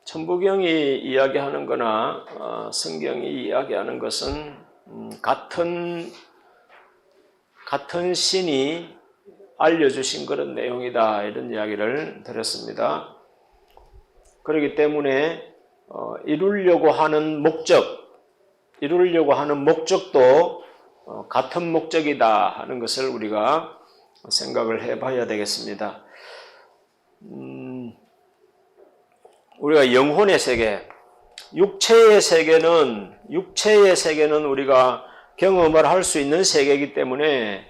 천부경이 이야기하는 거나 성경이 이야기하는 것은 같은 신이 알려주신 그런 내용이다, 이런 이야기를 드렸습니다. 그렇기 때문에 이루려고 하는 목적도 같은 목적이다 하는 것을 우리가 생각을 해봐야 되겠습니다. 우리가 영혼의 세계, 육체의 세계는 우리가 경험을 할 수 있는 세계이기 때문에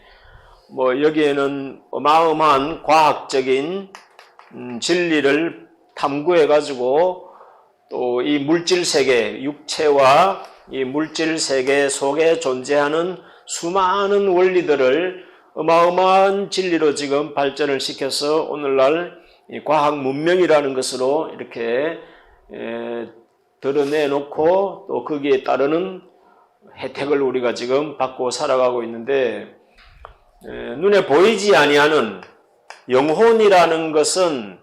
여기에는 어마어마한 과학적인 진리를 탐구해 가지고 또 이 물질 세계, 육체와 이 물질 세계 속에 존재하는 수많은 원리들을 어마어마한 진리로 지금 발전을 시켜서 오늘날 이 과학 문명이라는 것으로 이렇게 드러내놓고 또 거기에 따르는 혜택을 우리가 지금 받고 살아가고 있는데, 눈에 보이지 아니하는 영혼이라는 것은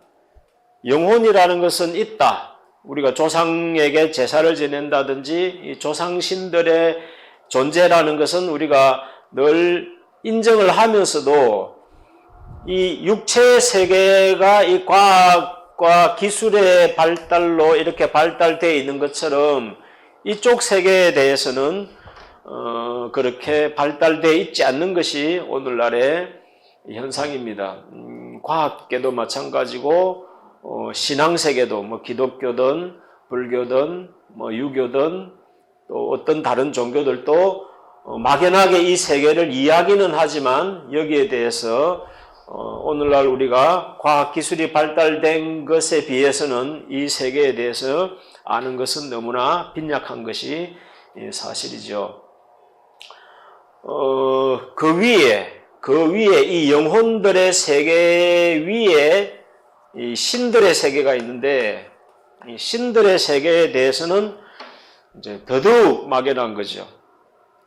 있다. 우리가 조상에게 제사를 지낸다든지 이 조상신들의 존재라는 것은 우리가 늘 인정을 하면서도 이 육체의 세계가 이 과학과 기술의 발달로 이렇게 발달되어 있는 것처럼 이쪽 세계에 대해서는 그렇게 발달되어 있지 않는 것이 오늘날의 현상입니다. 과학계도 마찬가지고 신앙세계도 기독교든 불교든 유교든 또 어떤 다른 종교들도 막연하게 이 세계를 이야기는 하지만 여기에 대해서 오늘날 우리가 과학기술이 발달된 것에 비해서는 이 세계에 대해서 아는 것은 너무나 빈약한 것이 사실이죠. 그 위에 이 영혼들의 세계 위에 이 신들의 세계가 있는데, 이 신들의 세계에 대해서는 이제 더더욱 막연한 거죠.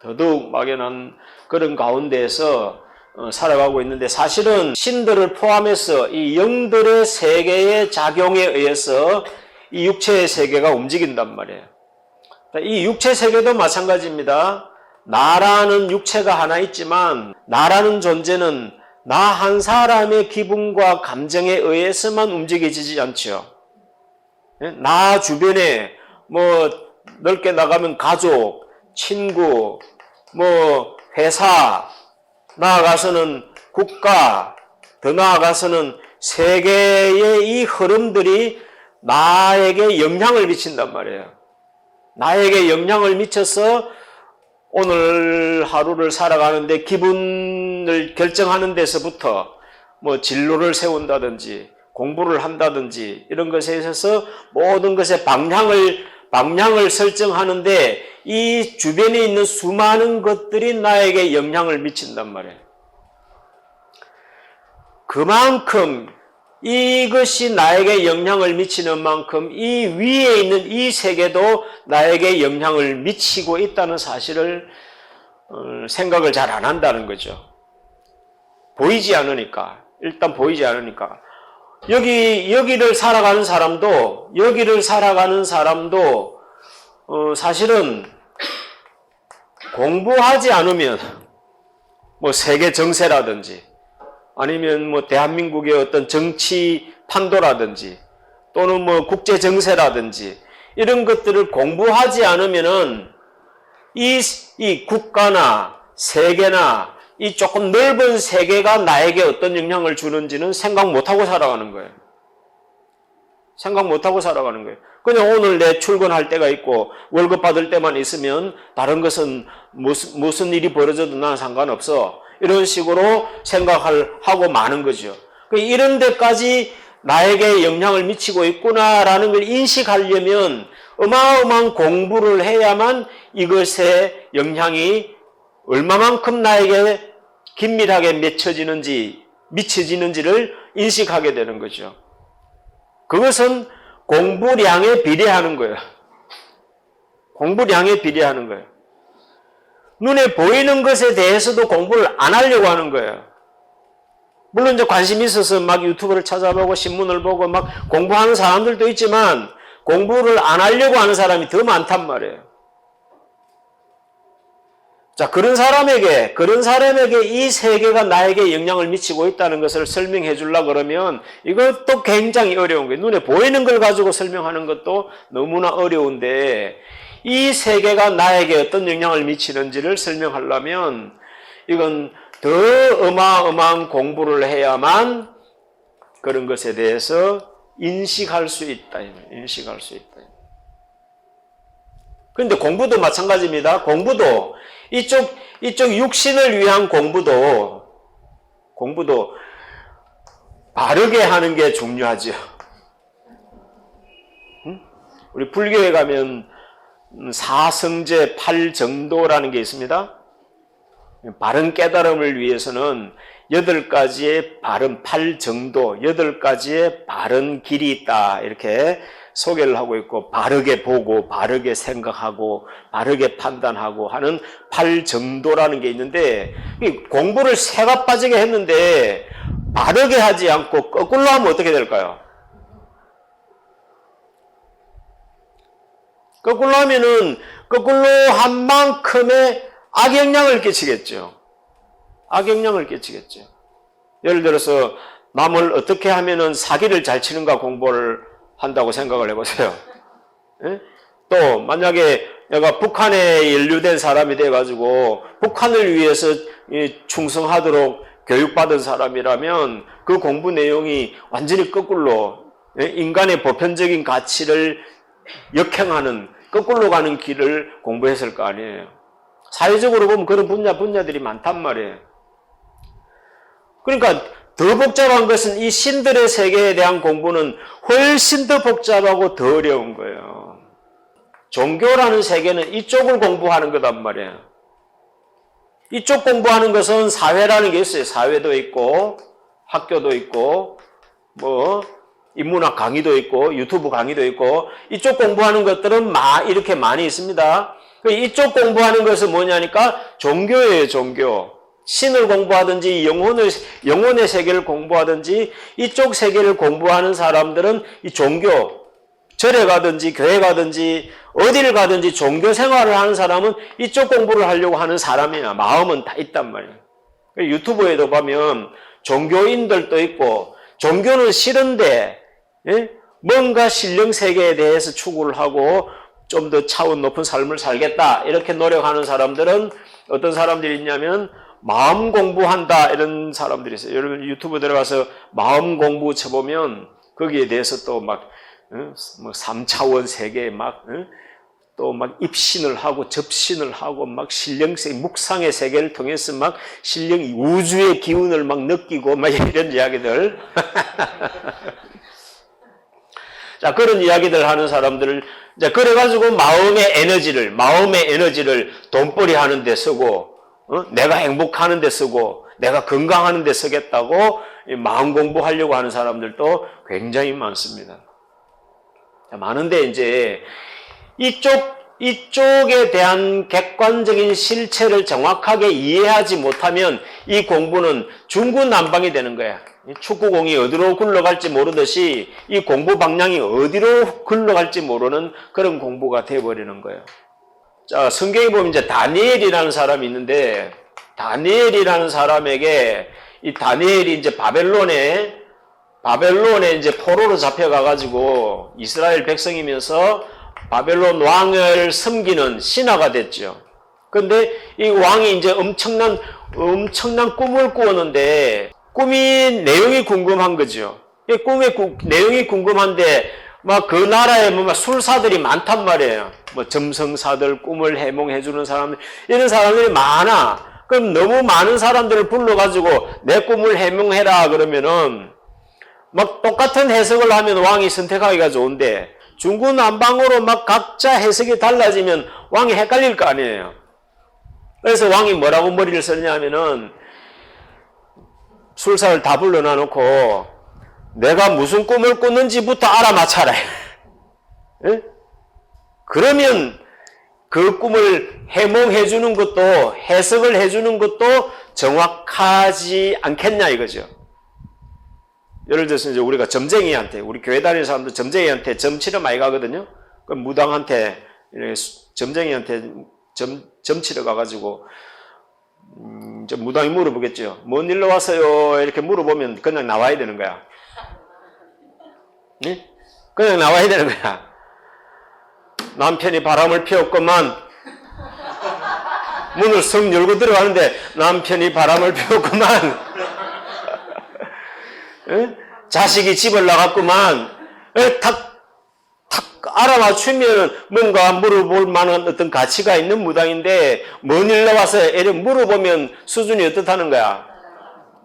더더욱 막연한 그런 가운데에서 살아가고 있는데, 사실은 신들을 포함해서 이 영들의 세계의 작용에 의해서 이 육체의 세계가 움직인단 말이에요. 이 육체 세계도 마찬가지입니다. 나라는 육체가 하나 있지만 나라는 존재는 나 한 사람의 기분과 감정에 의해서만 움직여지지 않죠. 나 주변에 넓게 나가면 가족, 친구, 회사, 나아가서는 국가, 더 나아가서는 세계의 이 흐름들이 나에게 영향을 미친단 말이에요. 나에게 영향을 미쳐서 오늘 하루를 살아가는데 기분을 결정하는 데서부터 진로를 세운다든지 공부를 한다든지 이런 것에 있어서 모든 것의 방향을 설정하는데 이 주변에 있는 수많은 것들이 나에게 영향을 미친단 말이에요. 그만큼 이것이 나에게 영향을 미치는 만큼 이 위에 있는 이 세계도 나에게 영향을 미치고 있다는 사실을 생각을 잘 안 한다는 거죠. 보이지 않으니까. 일단 보이지 않으니까. 여기를 살아가는 사람도 사실은 공부하지 않으면 세계 정세라든지 아니면 대한민국의 어떤 정치 판도라든지 또는 국제 정세라든지 이런 것들을 공부하지 않으면은 이 국가나 세계나 이 조금 넓은 세계가 나에게 어떤 영향을 주는지는 생각 못하고 살아가는 거예요. 그냥 오늘 내 출근할 때가 있고 월급 받을 때만 있으면 다른 것은 무슨 일이 벌어져도 나는 상관없어. 이런 식으로 생각을 하고 마는 거죠. 이런 데까지 나에게 영향을 미치고 있구나라는 걸 인식하려면 어마어마한 공부를 해야만 이것의 영향이 얼마만큼 나에게 긴밀하게 미쳐지는지를 인식하게 되는 거죠. 그것은 공부량에 비례하는 거예요. 눈에 보이는 것에 대해서도 공부를 안 하려고 하는 거예요. 물론 이제 관심이 있어서 막 유튜브를 찾아보고 신문을 보고 막 공부하는 사람들도 있지만 공부를 안 하려고 하는 사람이 더 많단 말이에요. 자, 그런 사람에게 이 세계가 나에게 영향을 미치고 있다는 것을 설명해 주려고 그러면 이것도 굉장히 어려운 거예요. 눈에 보이는 걸 가지고 설명하는 것도 너무나 어려운데 이 세계가 나에게 어떤 영향을 미치는지를 설명하려면 이건 더 어마어마한 공부를 해야만 그런 것에 대해서 인식할 수 있다. 인식할 수 있다. 그런데 공부도 마찬가지입니다. 공부도 이쪽 육신을 위한 공부도 바르게 하는 게 중요하죠. 우리 불교에 가면 사성제 8정도라는 게 있습니다. 바른 깨달음을 위해서는 8가지의 바른 8정도, 8가지의 바른 길이 있다. 이렇게 소개를 하고 있고, 바르게 보고, 바르게 생각하고, 바르게 판단하고 하는 8정도라는 게 있는데, 공부를 새가 빠지게 했는데, 바르게 하지 않고 거꾸로 하면 어떻게 될까요? 거꾸로 하면은, 거꾸로 한 만큼의 악영향을 끼치겠죠. 악영향을 끼치겠죠. 예를 들어서, 남을 어떻게 하면은 사기를 잘 치는가 공부를 한다고 생각을 해보세요. 예? 또 만약에 내가 북한에 연루된 사람이 돼가지고 북한을 위해서 충성하도록 교육받은 사람이라면 그 공부 내용이 완전히 거꾸로 인간의 보편적인 가치를 역행하는 거꾸로 가는 길을 공부했을 거 아니에요. 사회적으로 보면 그런 분야들이 많단 말이에요. 그러니까 더 복잡한 것은 이 신들의 세계에 대한 공부는 훨씬 더 복잡하고 더 어려운 거예요. 종교라는 세계는 이쪽을 공부하는 거단 말이에요. 이쪽 공부하는 것은 사회라는 게 있어요. 사회도 있고 학교도 있고 뭐 인문학 강의도 있고 유튜브 강의도 있고 이쪽 공부하는 것들은 이렇게 많이 있습니다. 이쪽 공부하는 것은 뭐냐니까 종교예요. 종교. 신을 공부하든지 영혼의 세계를 공부하든지 이쪽 세계를 공부하는 사람들은 이 종교, 절에 가든지 교회 가든지 어디를 가든지 종교 생활을 하는 사람은 이쪽 공부를 하려고 하는 사람이야. 마음은 다 있단 말이에요. 유튜브에도 보면 종교인들도 있고 종교는 싫은데 뭔가 신령 세계에 대해서 추구를 하고 좀 더 차원 높은 삶을 살겠다 이렇게 노력하는 사람들은 어떤 사람들이 있냐면 마음 공부한다 이런 사람들이 있어요. 여러분 유튜브 들어가서 마음 공부 쳐보면 거기에 대해서 또 막 3차원 세계에 또 막 입신을 하고 접신을 하고 막 신령세 묵상의 세계를 통해서 막 신령 우주의 기운을 막 느끼고 막 이런 이야기들 자 그런 이야기들 하는 사람들을 이제 그래가지고 마음의 에너지를 돈벌이 하는 데 쓰고 내가 행복하는 데 쓰고 내가 건강하는 데 쓰겠다고 마음 공부하려고 하는 사람들도 굉장히 많습니다. 많은데 이제 이쪽에 대한 객관적인 실체를 정확하게 이해하지 못하면 이 공부는 중구난방이 되는 거야. 축구공이 어디로 굴러갈지 모르듯이 이 공부 방향이 어디로 굴러갈지 모르는 그런 공부가 되어버리는 거예요. 자, 성경에 보면 이제 다니엘이라는 사람이 있는데, 다니엘이라는 사람에게, 이 다니엘이 이제 바벨론에 이제 포로로 잡혀가가지고 이스라엘 백성이면서 바벨론 왕을 섬기는 신하가 됐죠. 근데 이 왕이 이제 엄청난 꿈을 꾸었는데, 꿈이 내용이 궁금한 거죠. 꿈의 내용이 궁금한데, 막 그 나라에 뭐 술사들이 많단 말이에요. 뭐 점성사들, 꿈을 해몽해주는 사람들, 이런 사람들이 많아. 그럼 너무 많은 사람들을 불러가지고 내 꿈을 해몽해라 그러면은 막 똑같은 해석을 하면 왕이 선택하기가 좋은데 중구난방으로 막 각자 해석이 달라지면 왕이 헷갈릴 거 아니에요. 그래서 왕이 뭐라고 머리를 썼냐면은 술사를 다 불러놔 놓고 내가 무슨 꿈을 꿨는지부터 알아맞혀라. 예? 그러면 그 꿈을 해몽해주는 것도 해석을 해주는 것도 정확하지 않겠냐 이거죠. 예를 들어서 이제 우리가 점쟁이한테, 우리 교회 다니는 사람들 점쟁이한테 점치러 많이 가거든요. 그럼 무당한테, 점쟁이한테 점치러 가가지고, 무당이 물어보겠죠. 뭔 일로 왔어요? 이렇게 물어보면 그냥 나와야 되는 거야. 네? 그냥 나와야 되는 거야. 남편이 바람을 피웠구만. 문을 성 열고 들어가는데 남편이 바람을 피웠구만. 자식이 집을 나갔구만. 탁 알아맞추면 뭔가 물어볼 만한 어떤 가치가 있는 무당인데 뭔 일로 와서 이렇게 물어보면 수준이 어떻다는 거야.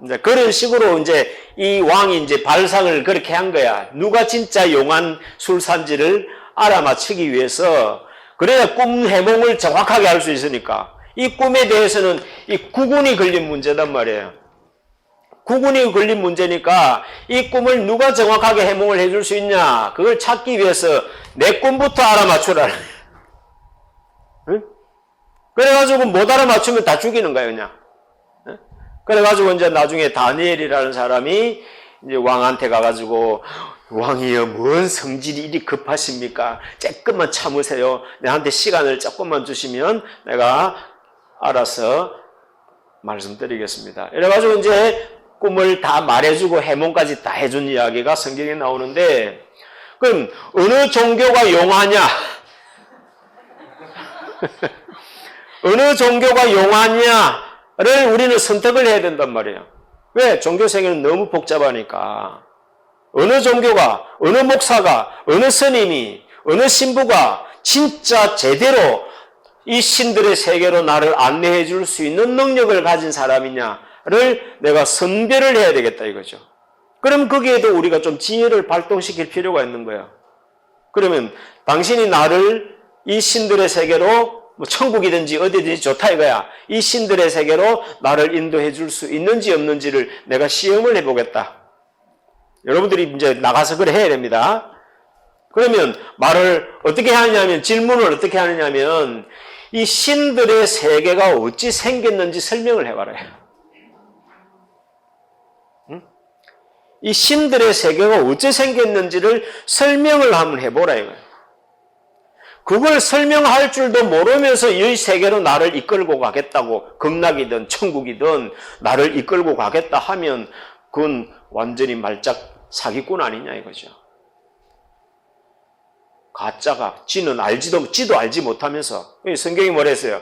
이제 그런 식으로 이제 이 왕이 이제 발상을 그렇게 한 거야. 누가 진짜 용한 술산지를 알아맞히기 위해서. 그래야 꿈 해몽을 정확하게 할 수 있으니까. 이 꿈에 대해서는 이 구군이 걸린 문제단 말이에요. 구군이 걸린 문제니까 이 꿈을 누가 정확하게 해몽을 해줄 수 있냐. 그걸 찾기 위해서 내 꿈부터 알아맞추라. 응? 그래가지고 못 알아맞추면 다 죽이는 거야 그냥. 응? 그래가지고 이제 나중에 다니엘이라는 사람이 이제 왕한테 가가지고 왕이여 뭔 성질이 이리 급하십니까? 조금만 참으세요. 내한테 시간을 조금만 주시면 내가 알아서 말씀드리겠습니다. 이래가지고 이제 꿈을 다 말해주고 해몽까지 다 해준 이야기가 성경에 나오는데, 그럼 어느 종교가 용하냐? 어느 종교가 용하냐를 우리는 선택을 해야 된단 말이에요. 왜? 종교 생활은 너무 복잡하니까. 어느 종교가, 어느 목사가, 어느 스님이, 어느 신부가 진짜 제대로 이 신들의 세계로 나를 안내해 줄 수 있는 능력을 가진 사람이냐를 내가 선별을 해야 되겠다 이거죠. 그럼 거기에도 우리가 좀 지혜를 발동시킬 필요가 있는 거예요. 그러면 당신이 나를 이 신들의 세계로 뭐 천국이든지 어디든지 좋다 이거야. 이 신들의 세계로 나를 인도해 줄 수 있는지 없는지를 내가 시험을 해보겠다. 여러분들이 이제 나가서 그래 해야 됩니다. 그러면 말을 어떻게 하느냐면, 질문을 어떻게 하느냐면, 이 신들의 세계가 어찌 생겼는지 설명을 해봐라. 이 신들의 세계가 어찌 생겼는지를 설명을 한번 해보라 이거예요. 그걸 설명할 줄도 모르면서 이 세계로 나를 이끌고 가겠다고, 극락이든 천국이든 나를 이끌고 가겠다 하면 그건 완전히 말짝 사기꾼 아니냐 이거죠. 가짜가, 지도 알지 못하면서. 성경이 뭐라 했어요?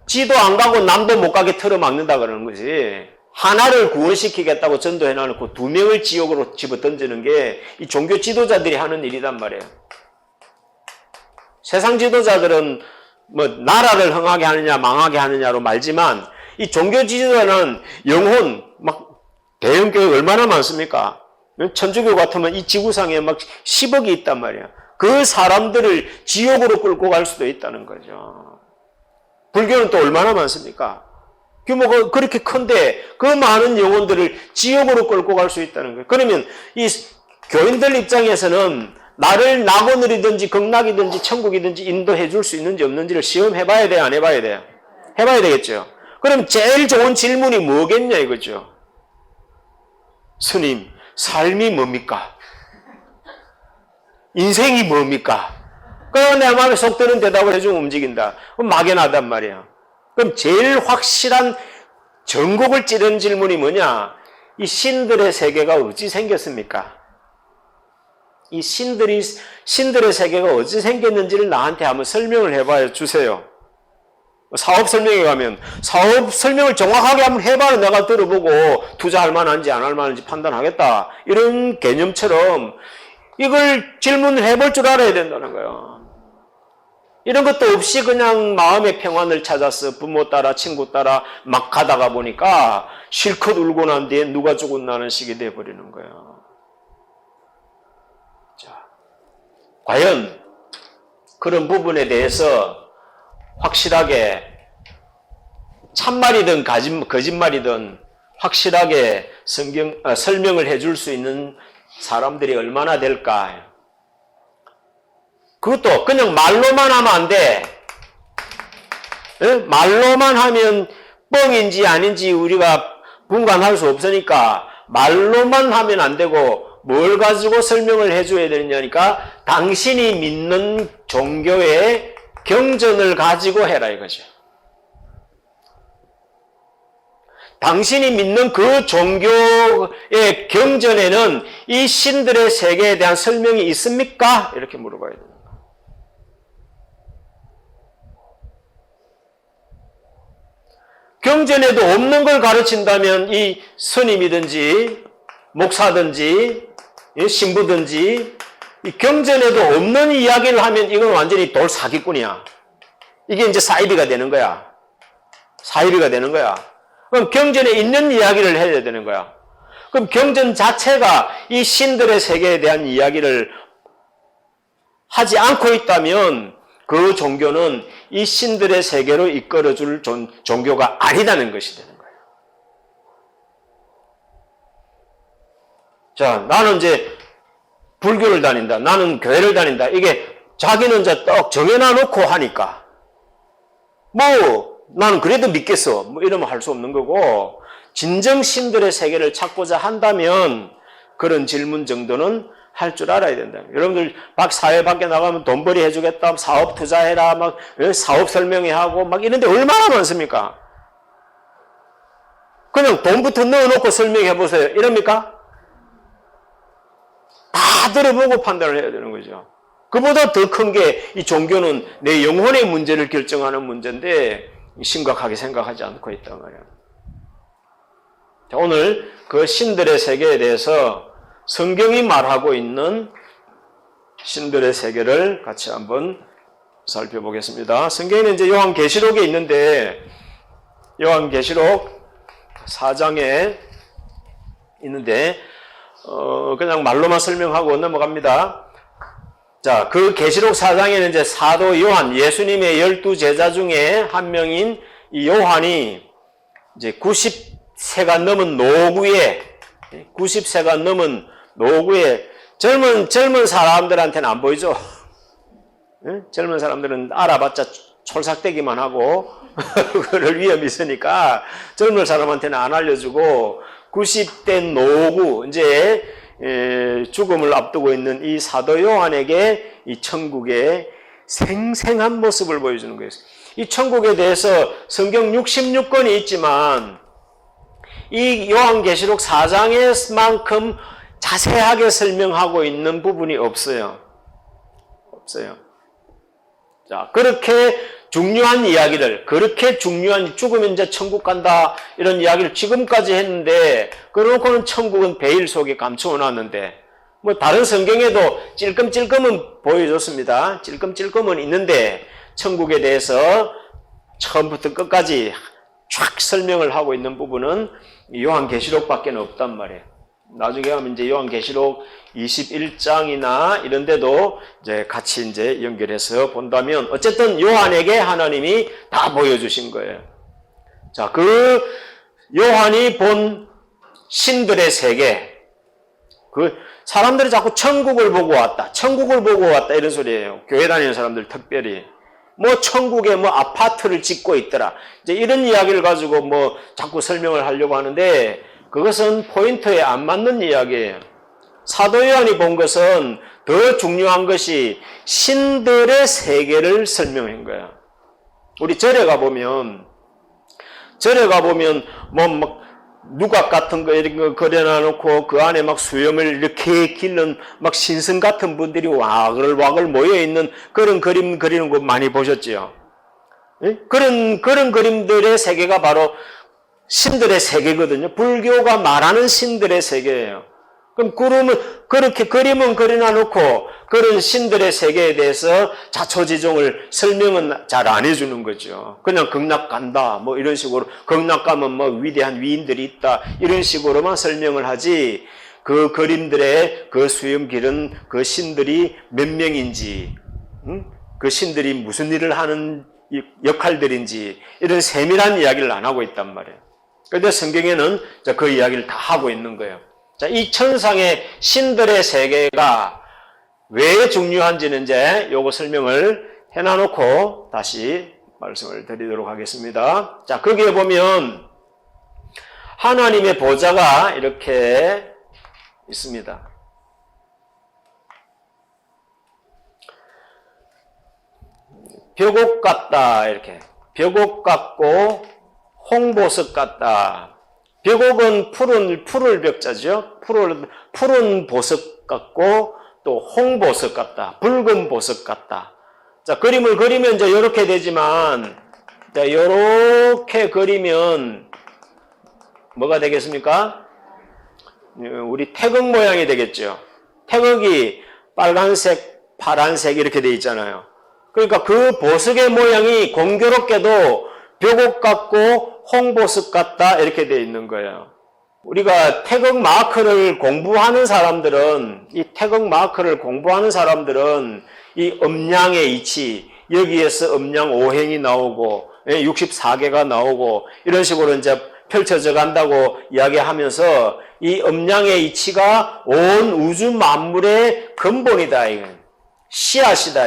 지도 안 가고 남도 못 가게 틀어막는다 그러는 거지. 하나를 구원시키겠다고 전도해놓고 2명을 지옥으로 집어던지는 게 이 종교 지도자들이 하는 일이란 말이에요. 세상 지도자들은 뭐 나라를 흥하게 하느냐 망하게 하느냐로 말지만, 이 종교 지도자는 영혼, 막 대형교회 얼마나 많습니까? 천주교 같으면 이 지구상에 막 10억이 있단 말이야. 그 사람들을 지옥으로 끌고 갈 수도 있다는 거죠. 불교는 또 얼마나 많습니까? 규모가 그렇게 큰데 그 많은 영혼들을 지옥으로 끌고 갈 수 있다는 거예요. 그러면 이 교인들 입장에서는 나를 낙원이든지 극락이든지 천국이든지 인도해 줄 수 있는지 없는지를 시험해봐야 돼요? 안 해봐야 돼요? 해봐야 되겠죠. 그럼 제일 좋은 질문이 뭐겠냐 이거죠. 스님, 삶이 뭡니까? 인생이 뭡니까? 그럼 내 마음에 속 드는 대답을 해주면 움직인다. 그럼 막연하단 말이야. 그럼 제일 확실한 전곡을 찌르는 질문이 뭐냐? 이 신들의 세계가 어찌 생겼습니까? 이 신들의 세계가 어찌 생겼는지를 나한테 한번 설명을 해봐요. 주세요. 사업 설명에 가면 사업 설명을 정확하게 한번 해봐야 내가 들어보고 투자할 만한지 안 할 만한지 판단하겠다. 이런 개념처럼 이걸 질문을 해볼 줄 알아야 된다는 거예요. 이런 것도 없이 그냥 마음의 평안을 찾아서 부모 따라 친구 따라 막 가다가 보니까 실컷 울고 난 뒤에 누가 죽었나는 식이 돼버리는 거예요. 자, 과연 그런 부분에 대해서 확실하게 참말이든 거짓말이든 확실하게 설명을 해줄 수 있는 사람들이 얼마나 될까? 그것도 그냥 말로만 하면 안 돼. 말로만 하면 뻥인지 아닌지 우리가 분간할 수 없으니까 말로만 하면 안 되고 뭘 가지고 설명을 해줘야 되느냐니까 당신이 믿는 종교의 경전을 가지고 해라 이거죠. 당신이 믿는 그 종교의 경전에는 이 신들의 세계에 대한 설명이 있습니까? 이렇게 물어봐야 됩니다. 경전에도 없는 걸 가르친다면 이 스님이든지 목사든지 신부든지 이 경전에도 없는 이야기를 하면 이건 완전히 돌 사기꾼이야. 이게 이제 사이비가 되는 거야. 사이비가 되는 거야. 그럼 경전에 있는 이야기를 해야 되는 거야. 그럼 경전 자체가 이 신들의 세계에 대한 이야기를 하지 않고 있다면 그 종교는 이 신들의 세계로 이끌어줄 종교가 아니라는 것이 되는 거예요. 자, 나는 이제 불교를 다닌다. 나는 교회를 다닌다. 이게 자기는 이제 딱 정해놔놓고 하니까 나는 그래도 믿겠어. 이러면 할 수 없는 거고, 진정 신들의 세계를 찾고자 한다면 그런 질문 정도는 할 줄 알아야 된다. 여러분들 사회 밖에 나가면 돈벌이 해주겠다, 사업 투자해라, 사업 설명회 하고 이런데 얼마나 많습니까? 그냥 돈부터 넣어놓고 설명해 보세요. 이럽니까? 다 들어보고 판단을 해야 되는 거죠. 그보다 더 큰 게 이 종교는 내 영혼의 문제를 결정하는 문제인데 심각하게 생각하지 않고 있단 말이에요. 자, 오늘 그 신들의 세계에 대해서 성경이 말하고 있는 신들의 세계를 같이 한번 살펴보겠습니다. 성경에는 이제 요한계시록에 있는데, 요한계시록 4장에 있는데, 그냥 말로만 설명하고 넘어갑니다. 자, 그 계시록 4장에는 이제 사도 요한, 예수님의 12제자 중에 한 명인 이 요한이 이제 90세가 넘은 노구에 젊은 사람들한테는 안 보이죠? 젊은 사람들은 알아봤자 촐싹대기만 하고 그럴 위험이 있으니까 젊은 사람한테는 안 알려주고 90대 노구, 이제 죽음을 앞두고 있는 이 사도 요한에게 이 천국의 생생한 모습을 보여주는 거예요. 이 천국에 대해서 성경 66권이 있지만 이 요한계시록 4장에만큼 자세하게 설명하고 있는 부분이 없어요. 자, 그렇게 중요한 이야기를, 그렇게 중요한 죽으면 이제 천국 간다 이런 이야기를 지금까지 했는데, 그러고는 천국은 베일 속에 감추어 놨는데, 다른 성경에도 찔끔찔끔은 보여줬습니다. 찔끔찔끔은 있는데 천국에 대해서 처음부터 끝까지 쫙 설명을 하고 있는 부분은 요한계시록밖에 없단 말이에요. 나중에 가면 이제 요한계시록 21장이나 이런 데도 이제 같이 이제 연결해서 본다면 어쨌든 요한에게 하나님이 다 보여주신 거예요. 자, 그 요한이 본 신들의 세계, 그 사람들이 자꾸 천국을 보고 왔다, 이런 소리예요. 교회 다니는 사람들 특별히. 천국에 아파트를 짓고 있더라. 이제 이런 이야기를 가지고 자꾸 설명을 하려고 하는데 그것은 포인트에 안 맞는 이야기예요. 사도 요한이 본 것은 더 중요한 것이 신들의 세계를 설명한 거야. 우리 절에 가보면 누각 같은 거 이런 거 그려놔놓고 그 안에 수염을 이렇게 길른 신선 같은 분들이 와글와글 모여있는 그런 그림 그리는 거 많이 보셨지요? 예? 그런 그림들의 세계가 바로 신들의 세계거든요. 불교가 말하는 신들의 세계예요. 그럼 그렇게 그림은 그려놔놓고 그런 신들의 세계에 대해서 자초지종을 설명은 잘 안 해주는 거죠. 그냥 극락 간다, 이런 식으로, 극락 가면 위대한 위인들이 있다, 이런 식으로만 설명을 하지, 그 그림들의 그 수염 기른 그 신들이 몇 명인지, 그 신들이 무슨 일을 하는 역할들인지, 이런 세밀한 이야기를 안 하고 있단 말이에요. 그런데 성경에는 그 이야기를 다 하고 있는 거예요. 자, 이 천상의 신들의 세계가 왜 중요한지는 이제 요거 설명을 해놔놓고 다시 말씀을 드리도록 하겠습니다. 자, 거기에 보면 하나님의 보좌가 이렇게 있습니다. 벽옥 같다, 이렇게. 벽옥 같고 홍보석 같다. 벽옥은 푸른 벽자죠. 푸른 보석 같고 또 홍보석 같다. 붉은 보석 같다. 자, 그림을 그리면 이제 이렇게 되지만, 자, 이렇게 그리면 뭐가 되겠습니까? 우리 태극 모양이 되겠죠. 태극이 빨간색, 파란색 이렇게 돼 있잖아요. 그러니까 그 보석의 모양이 공교롭게도 벽옥 같고 홍보석 같다 이렇게 돼 있는 거예요. 우리가 태극 마크를 공부하는 사람들은 이 음량의 이치, 여기에서 음량 5행이 나오고 64개가 나오고 이런 식으로 이제 펼쳐져 간다고 이야기하면서 이 음량의 이치가 온 우주 만물의 근본이다. 씨앗이다.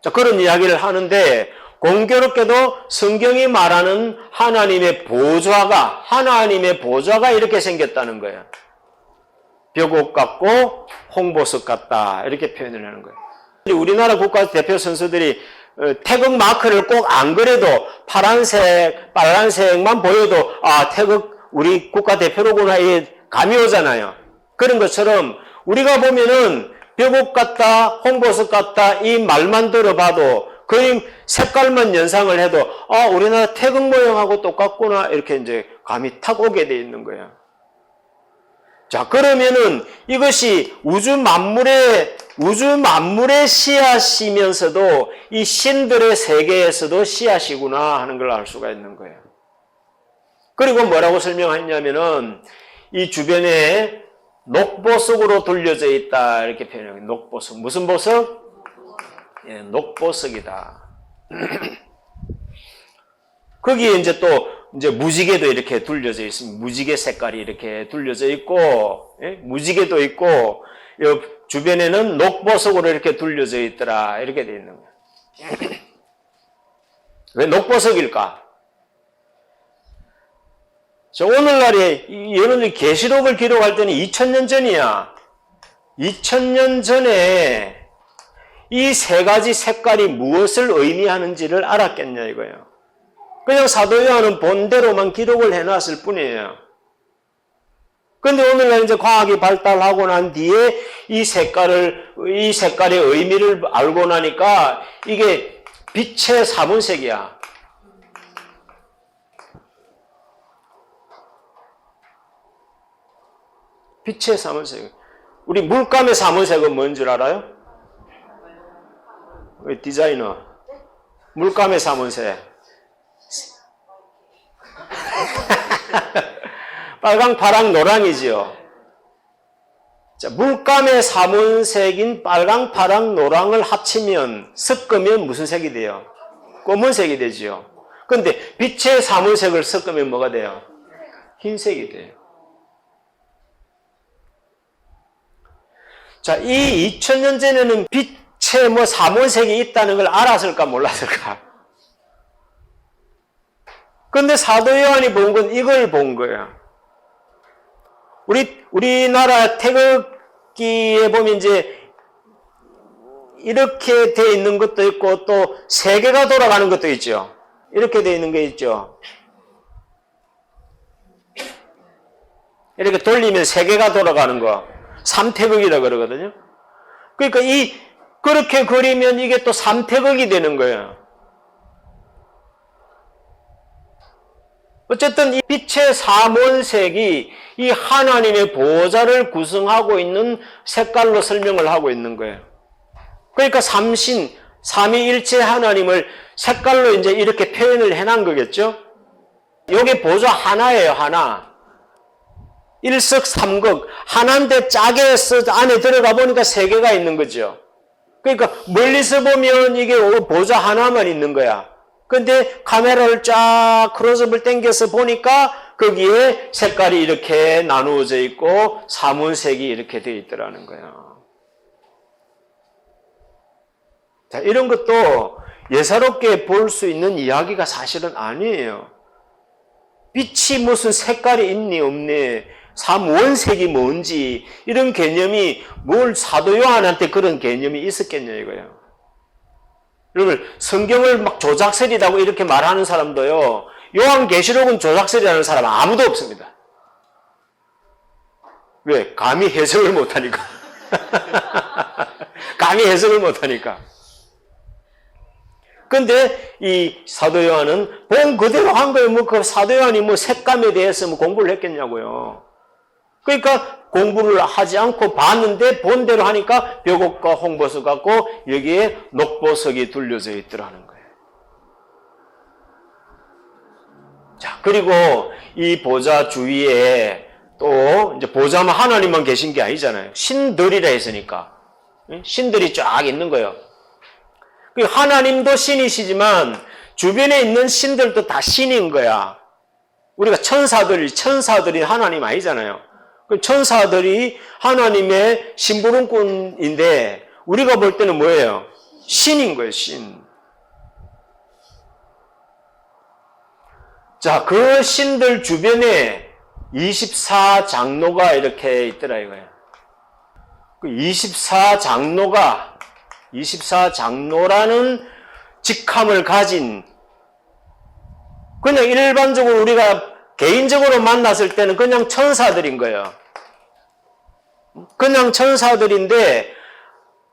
자, 그런 이야기를 하는데 공교롭게도 성경이 말하는 하나님의 보좌가 이렇게 생겼다는 거예요. 벽옥 같고 홍보석 같다 이렇게 표현을 하는 거예요. 우리나라 국가 대표 선수들이 태극 마크를 꼭 안 그래도 파란색, 빨간색만 보여도 태극 우리 국가 대표로구나 이게 감이 오잖아요. 그런 것처럼 우리가 보면은 벽옥 같다, 홍보석 같다 이 말만 들어봐도 그림 색깔만 연상을 해도 우리나라 태극 모양하고 똑같구나 이렇게 이제 감이 탁 오게 돼 있는 거예요. 자, 그러면은 이것이 우주 만물의 씨앗이면서도 이 신들의 세계에서도 씨앗이구나 하는 걸 알 수가 있는 거예요. 그리고 뭐라고 설명했냐면은 이 주변에 녹보석으로 둘려져 있다 이렇게 표현해요. 녹보석. 무슨 보석? 예, 녹보석이다. 거기에 이제 또 무지개도 이렇게 둘려져 있습니다. 무지개 색깔이 이렇게 둘려져 있고, 예? 무지개도 있고, 주변에는 녹보석으로 이렇게 둘려져 있더라. 이렇게 되어 있는 거예요. 왜 녹보석일까? 자, 오늘날에 여러분들이 계시록을 기록할 때는 2000년 전이야. 2000년 전에 이 세 가지 색깔이 무엇을 의미하는지를 알았겠냐 이거예요. 그냥 사도 요한은 본대로만 기록을 해놨을 뿐이에요. 그런데 오늘날 이제 과학이 발달하고 난 뒤에 이 색깔의 의미를 알고 나니까 이게 빛의 사문색이야. 빛의 사문색. 우리 물감의 사문색은 뭔 줄 알아요? 디자이너. 물감의 사문색. 빨강, 파랑, 노랑이지요. 자, 물감의 사문색인 빨강, 파랑, 노랑을 합치면, 섞으면 무슨 색이 돼요? 검은색이 되지요. 그런데 빛의 사문색을 섞으면 뭐가 돼요? 흰색이 돼요. 자, 이 2000년 전에는 빛의 사문색이 있다는 걸 알았을까, 몰랐을까? 근데 사도 요한이 본 건 이걸 본 거예요. 우리나라 태극기에 보면 이제 이렇게 돼 있는 것도 있고 또 세 개가 돌아가는 것도 있죠. 이렇게 돼 있는 게 있죠. 이렇게 돌리면 세 개가 돌아가는 거. 삼태극이라고 그러거든요. 그러니까 그렇게 그리면 이게 또 삼태극이 되는 거예요. 어쨌든 이 빛의 사문색이 이 하나님의 보좌를 구성하고 있는 색깔로 설명을 하고 있는 거예요. 그러니까 삼신, 삼위일체 하나님을 색깔로 이제 이렇게 표현을 해놓은 거겠죠? 이게 보좌 하나예요, 하나. 일석삼극. 하나인데 짜게 안에 들어가 보니까 세 개가 있는 거죠. 그러니까 멀리서 보면 이게 보좌 하나만 있는 거야. 근데 카메라를 쫙 크로즈업을 당겨서 보니까 거기에 색깔이 이렇게 나누어져 있고 사문색이 이렇게 되어 있더라는 거예요. 자, 이런 것도 예사롭게 볼 수 있는 이야기가 사실은 아니에요. 빛이 무슨 색깔이 있니 없니, 삼원색이 뭔지 이런 개념이 뭘 사도 요한한테 그런 개념이 있었겠냐 이거예요. 여러분 성경을 막 조작설이라고 이렇게 말하는 사람도요, 요한계시록은 조작설이라는 사람 아무도 없습니다. 왜? 감히 해석을 못하니까. 감히 해석을 못하니까. 근데 이 사도 요한은 본 그대로 한 거예요. 뭐 그 사도 요한이 뭐 색감에 대해서 뭐 공부를 했겠냐고요. 그러니까 공부를 하지 않고 봤는데 본대로 하니까 벽옥과 홍보석 같고 여기에 녹보석이 둘려져 있더라는 거예요. 자, 그리고 이 보좌 주위에 또 이제 보좌만 하나님만 계신 게 아니잖아요. 신들이라 했으니까. 신들이 쫙 있는 거예요. 하나님도 신이시지만 주변에 있는 신들도 다 신인 거야. 우리가 천사들이 하나님 아니잖아요. 천사들이 하나님의 심부름꾼인데 우리가 볼 때는 뭐예요? 신인 거예요, 신. 자, 그 신들 주변에 24장로가 이렇게 있더라 이거예요. 그 24장로라는 직함을 가진, 그냥 일반적으로 우리가 개인적으로 만났을 때는 그냥 천사들인 거예요. 그냥 천사들인데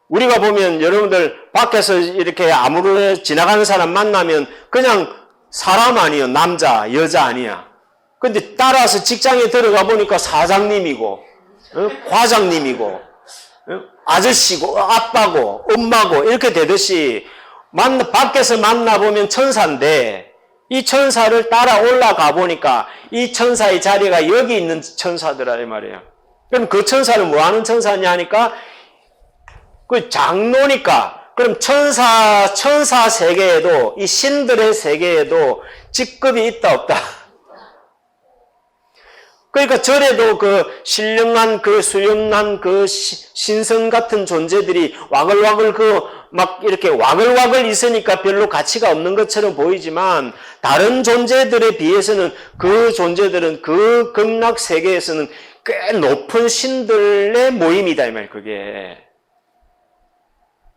우리가 보면 여러분들 밖에서 이렇게 아무로 지나가는 사람 만나면 그냥 사람 아니에요. 남자, 여자 아니야. 근데 따라서 직장에 들어가 보니까 사장님이고 과장님이고 아저씨고 아빠고 엄마고 이렇게 되듯이 밖에서 만나보면 천사인데 이 천사를 따라 올라가 보니까 이 천사의 자리가 여기 있는 천사들아 이 말이에요. 그럼 그 천사는 뭐 하는 천사냐 하니까 그 장로니까 그럼 천사 세계에도 이 신들의 세계에도 직급이 있다 없다. 그러니까 절에도 그 신령한 그 수염난 그 신성 같은 존재들이 와글와글 막 이렇게 와글와글 있으니까 별로 가치가 없는 것처럼 보이지만 다른 존재들에 비해서는 그 존재들은 그 극락 세계에서는 꽤 높은 신들의 모임이다 이 말 그게.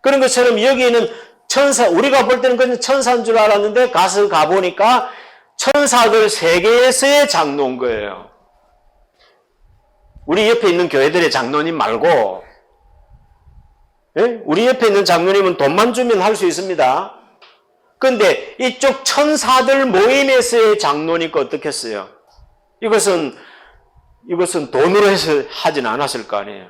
그런 것처럼 여기에는 천사, 우리가 볼 때는 그냥 천사인 줄 알았는데 가보니까 천사들 세계에서의 장로인 거예요. 우리 옆에 있는 교회들의 장로님 말고, 예? 우리 옆에 있는 장로님은 돈만 주면 할 수 있습니다. 근데 이쪽 천사들 모임에서의 장로니까 어떻겠어요? 이것은 돈으로 해서 하진 않았을 거 아니에요.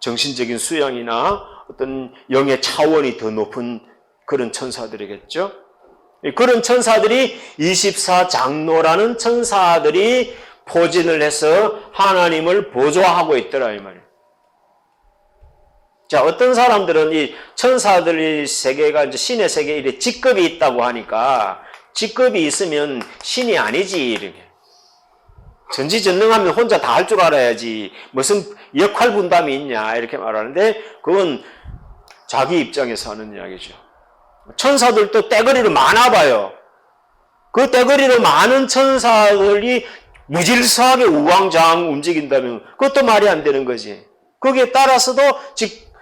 정신적인 수양이나 어떤 영의 차원이 더 높은 그런 천사들이겠죠? 그런 천사들이 24장로라는 천사들이 포진을 해서 하나님을 보좌하고 있더라 이 말이에요. 자, 어떤 사람들은 이 천사들의 세계가 이제 신의 세계에 이렇게 직급이 있다고 하니까 직급이 있으면 신이 아니지 이렇게. 전지전능하면 혼자 다 할 줄 알아야지 무슨 역할 분담이 있냐 이렇게 말하는데 그건 자기 입장에서 하는 이야기죠. 천사들도 떼거리로 많아 봐요. 그 떼거리로 많은 천사들이 무질서하게 우왕좌왕 움직인다면 그것도 말이 안 되는 거지. 거기에 따라서도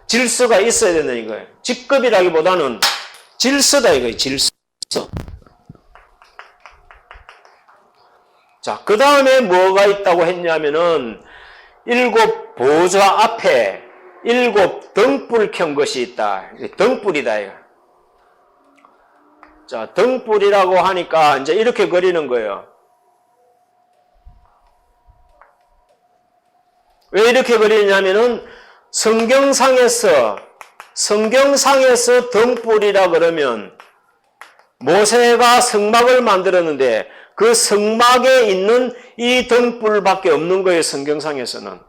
질서가 있어야 된다는 거예요. 직급이라기보다는 질서다 이거예요. 질서. 자, 그 다음에 뭐가 있다고 했냐면은 7 보좌 앞에 7 등불 켠 것이 있다. 등불이다 이거. 자, 등불이라고 하니까 이제 이렇게 그리는 거예요. 왜 이렇게 그리냐면은 성경상에서 등불이라 그러면 모세가 성막을 만들었는데 그 성막에 있는 이 등불밖에 없는 거예요, 성경상에서는.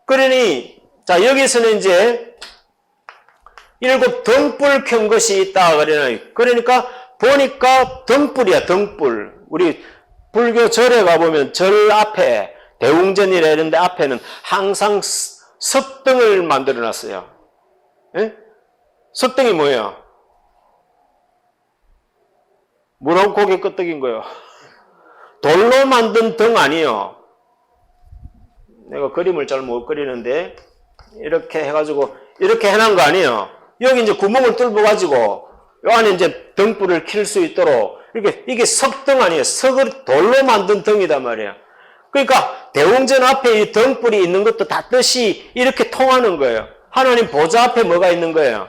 그러니 자, 여기서는 이제 7 등불 켠 것이 있다 그러니까 보니까 등불이야, 등불. 우리 불교 절에 가보면 절 앞에 대웅전이라 이런데 앞에는 항상 석등을 만들어 놨어요. 예? 석등이 뭐예요? 물하고 고개 끄떡인 거예요. 돌로 만든 등 아니에요. 내가 그림을 잘 못 그리는데 이렇게 해가지고 이렇게 해놓은 거 아니에요. 여기 이제 구멍을 뚫어가지고 요 안에 이제 등불을 킬 수 있도록 이게 석등 아니에요. 석을 돌로 만든 등이단 말이에요. 그러니까 대웅전 앞에 이 등불이 있는 것도 다 뜻이 이렇게 통하는 거예요. 하나님 보좌 앞에 뭐가 있는 거예요?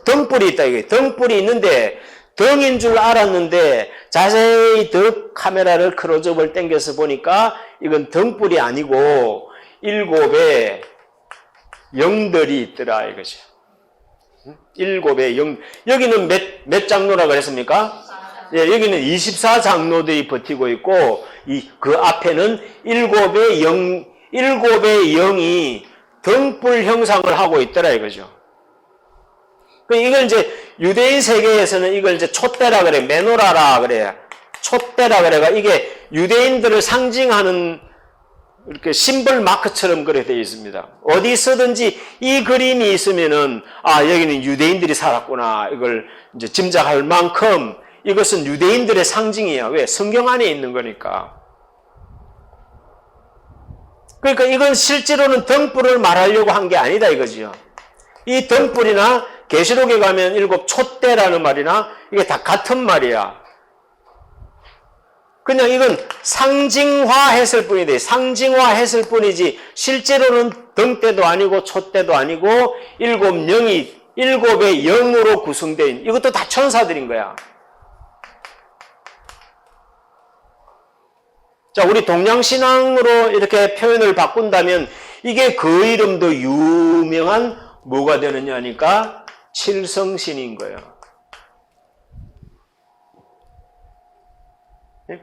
등불이 있다 이게. 등불이 있는데 등인 줄 알았는데 자세히 더 카메라를 클로즈업을 당겨서 보니까 이건 등불이 아니고 7의 영들이 있더라 이거죠. 7의 영. 여기는 몇 장로라 그랬습니까? 예, 여기는 24장로들이 버티고 있고 그 앞에는 7의 영이 등불 형상을 하고 있더라 이거죠. 이걸 이제 유대인 세계에서는 이걸 이제 촛대라 그래, 메노라라 그래, 촛대라 그래가 이게 유대인들을 상징하는 이렇게 심벌 마크처럼 그렇게 되어 있습니다. 어디서든지 이 그림이 있으면은 여기는 유대인들이 살았구나 이걸 이제 짐작할 만큼 이것은 유대인들의 상징이야. 왜? 성경 안에 있는 거니까. 그러니까 이건 실제로는 등불을 말하려고 한 게 아니다 이거지요. 이 등불이나 계시록에 가면 7 촛대라는 말이나 이게 다 같은 말이야. 그냥 이건 상징화했을 뿐이지, 상징화했을 뿐이지 실제로는 등대도 아니고 촛대도 아니고 7의 영으로 구성된 이것도 다 천사들인 거야. 자, 우리 동양신앙으로 이렇게 표현을 바꾼다면 이게 그 이름도 유명한 뭐가 되느냐 하니까 칠성신인 거예요.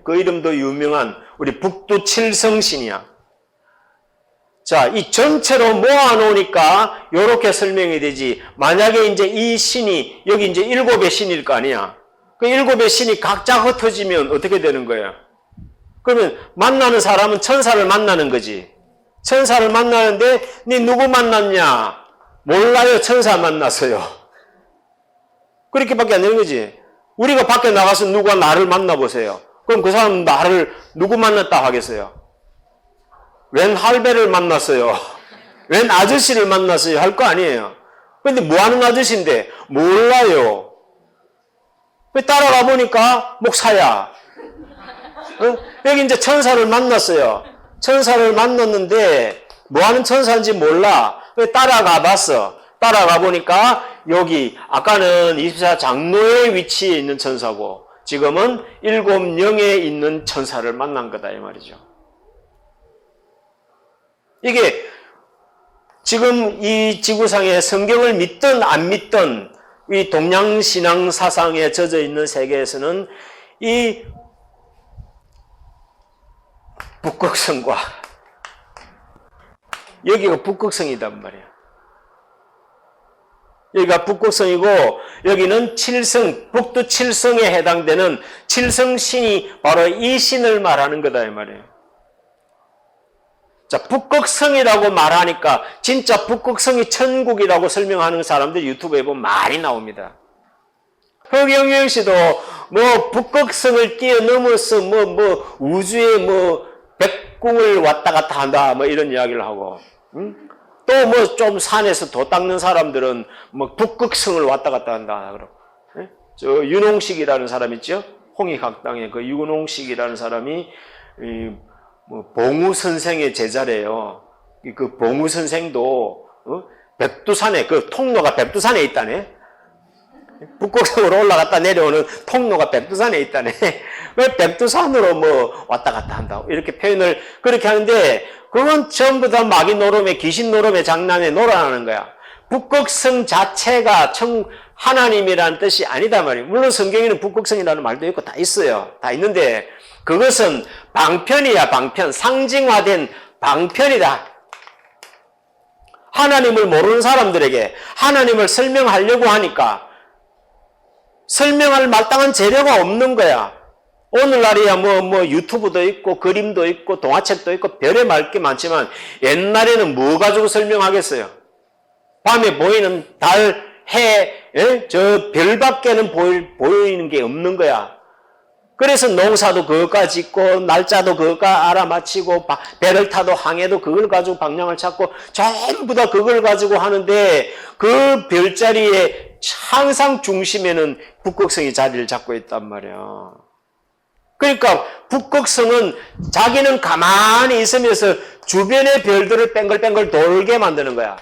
그 이름도 유명한 우리 북두 칠성신이야. 자, 이 전체로 모아놓으니까 이렇게 설명이 되지. 만약에 이제 이 신이 여기 이제 7의 신일 거 아니야. 그 7의 신이 각자 흩어지면 어떻게 되는 거예요? 그러면 만나는 사람은 천사를 만나는 거지. 천사를 만나는데 네 누구 만났냐? 몰라요. 천사 만났어요. 그렇게밖에 안 되는 거지. 우리가 밖에 나가서 누가 나를 만나보세요. 그럼 그 사람은 나를 누구 만났다 하겠어요? 웬 할배를 만났어요? 웬 아저씨를 만났어요? 할 거 아니에요. 근데 뭐 하는 아저씨인데? 몰라요. 따라가 보니까 목사야. 여기 이제 천사를 만났어요. 천사를 만났는데 뭐 하는 천사인지 몰라. 따라가 봤어. 따라가 보니까 여기 아까는 24장로의 위치에 있는 천사고 지금은 7영에 있는 천사를 만난 거다 이 말이죠. 이게 지금 이 지구상에 성경을 믿든 안 믿든 이 동양신앙 사상에 젖어 있는 세계에서는 이 북극성과 여기가 북극성이단 말이야. 여기가 북극성이고 여기는 칠성, 북두 칠성에 해당되는 칠성신이 바로 이 신을 말하는 거다 이 말이에요. 자, 북극성이라고 말하니까 진짜 북극성이 천국이라고 설명하는 사람들 유튜브에 보면 많이 나옵니다. 허경영 씨도 뭐 북극성을 뛰어넘어서 뭐 우주에 뭐 백궁을 왔다 갔다 한다 뭐 이런 이야기를 하고, 응? 또 뭐 좀 산에서 도 닦는 사람들은 뭐 북극성을 왔다 갔다 한다 그러고, 예? 저 윤홍식이라는 사람 있죠? 홍익학당의 그 윤홍식이라는 사람이 뭐 봉우 선생의 제자래요. 그 봉우 선생도 백두산에 그 통로가 백두산에 있다네. 북극성으로 올라갔다 내려오는 통로가 백두산에 있다네. 왜 백두산으로 뭐 왔다 갔다 한다고 이렇게 표현을 그렇게 하는데 그건 전부 다 마귀 노름의 귀신 노름의 장난에 놀아나는 거야. 북극성 자체가 하나님이라는 뜻이 아니다 말이에요. 물론 성경에는 북극성이라는 말도 있고 다 있어요. 다 있는데 그것은 방편이야. 방편. 상징화된 방편이다. 하나님을 모르는 사람들에게 하나님을 설명하려고 하니까 설명할 마땅한 재료가 없는 거야. 오늘날이야 뭐 유튜브도 있고 그림도 있고 동화책도 있고 별의 말게 많지만 옛날에는 뭐 가지고 설명하겠어요? 밤에 보이는 달, 해, 저 별밖에는 보이는 게 없는 거야. 그래서 농사도 그것까 짓고 날짜도 그것까 알아맞히고 배를 타도 항해도 그걸 가지고 방향을 찾고 전부 다 그걸 가지고 하는데 그 별자리의 항상 중심에는 북극성이 자리를 잡고 있단 말이야. 그러니까 북극성은 자기는 가만히 있으면서 주변의 별들을 뱅글뱅글 돌게 만드는 거야.